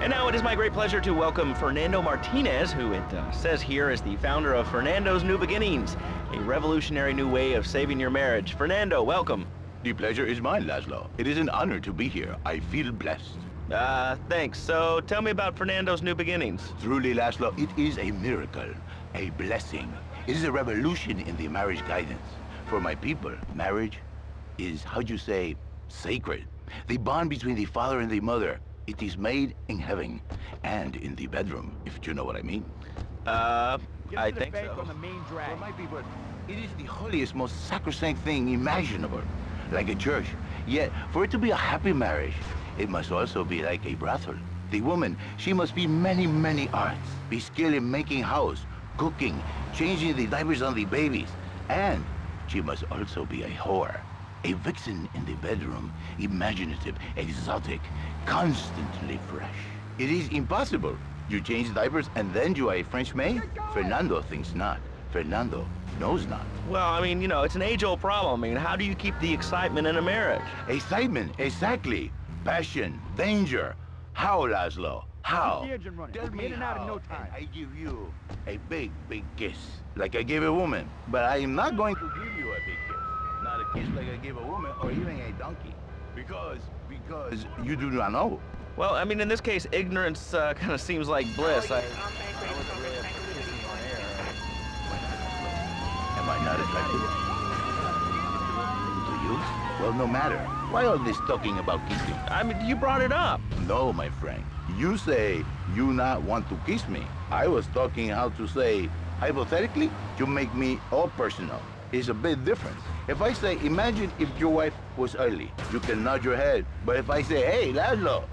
Speaker 2: And now it is my great pleasure to welcome Fernando Martinez, who it says here is the founder of Fernando's New Beginnings, a revolutionary new way of saving your marriage. Fernando, welcome.
Speaker 17: The pleasure is mine, Laszlo. It is an honor to be here. I feel blessed.
Speaker 2: Thanks. So tell me about Fernando's New Beginnings.
Speaker 17: Truly, Laszlo, it is a miracle, a blessing. It is a revolution in the marriage guidance. For my people, marriage is, how'd you say, sacred. The bond between the father and the mother. It is made in heaven and in the bedroom, if you know what I mean.
Speaker 2: I think so.
Speaker 17: For my people, it is the holiest, most sacrosanct thing imaginable, like a church. Yet, for it to be a happy marriage, it must also be like a brothel. The woman, she must be many, many arts, be skilled in making house, cooking, changing the diapers on the babies, and she must also be a whore. A vixen in the bedroom, imaginative, exotic, constantly fresh. It is impossible. You change diapers and then you are a French maid? Fernando thinks not. Fernando knows not.
Speaker 2: Well, I mean, you know, it's an age-old problem. I mean, how do you keep the excitement in a marriage?
Speaker 17: Excitement, exactly. Passion, danger. How, Laszlo? How?
Speaker 11: Keep the engine running.
Speaker 17: Tell me
Speaker 11: In and out in no
Speaker 17: how,
Speaker 11: time.
Speaker 17: and I give you a big, big kiss, like I gave a woman. But I am not going to give you a big kiss. Not a kiss like I give a woman or even a donkey. Because you do not know.
Speaker 2: Well, I mean, in this case, ignorance kind of seems like bliss.
Speaker 17: Am I not attractive? To you? Well, no matter. Why all this talking about kissing?
Speaker 2: I mean, you brought it up.
Speaker 17: No, my friend. You say you not want to kiss me. I was talking how to say, hypothetically, you make me all personal. It's a bit different. If I say, imagine if your wife was early, you can nod your head. But if I say, hey, Laszlo,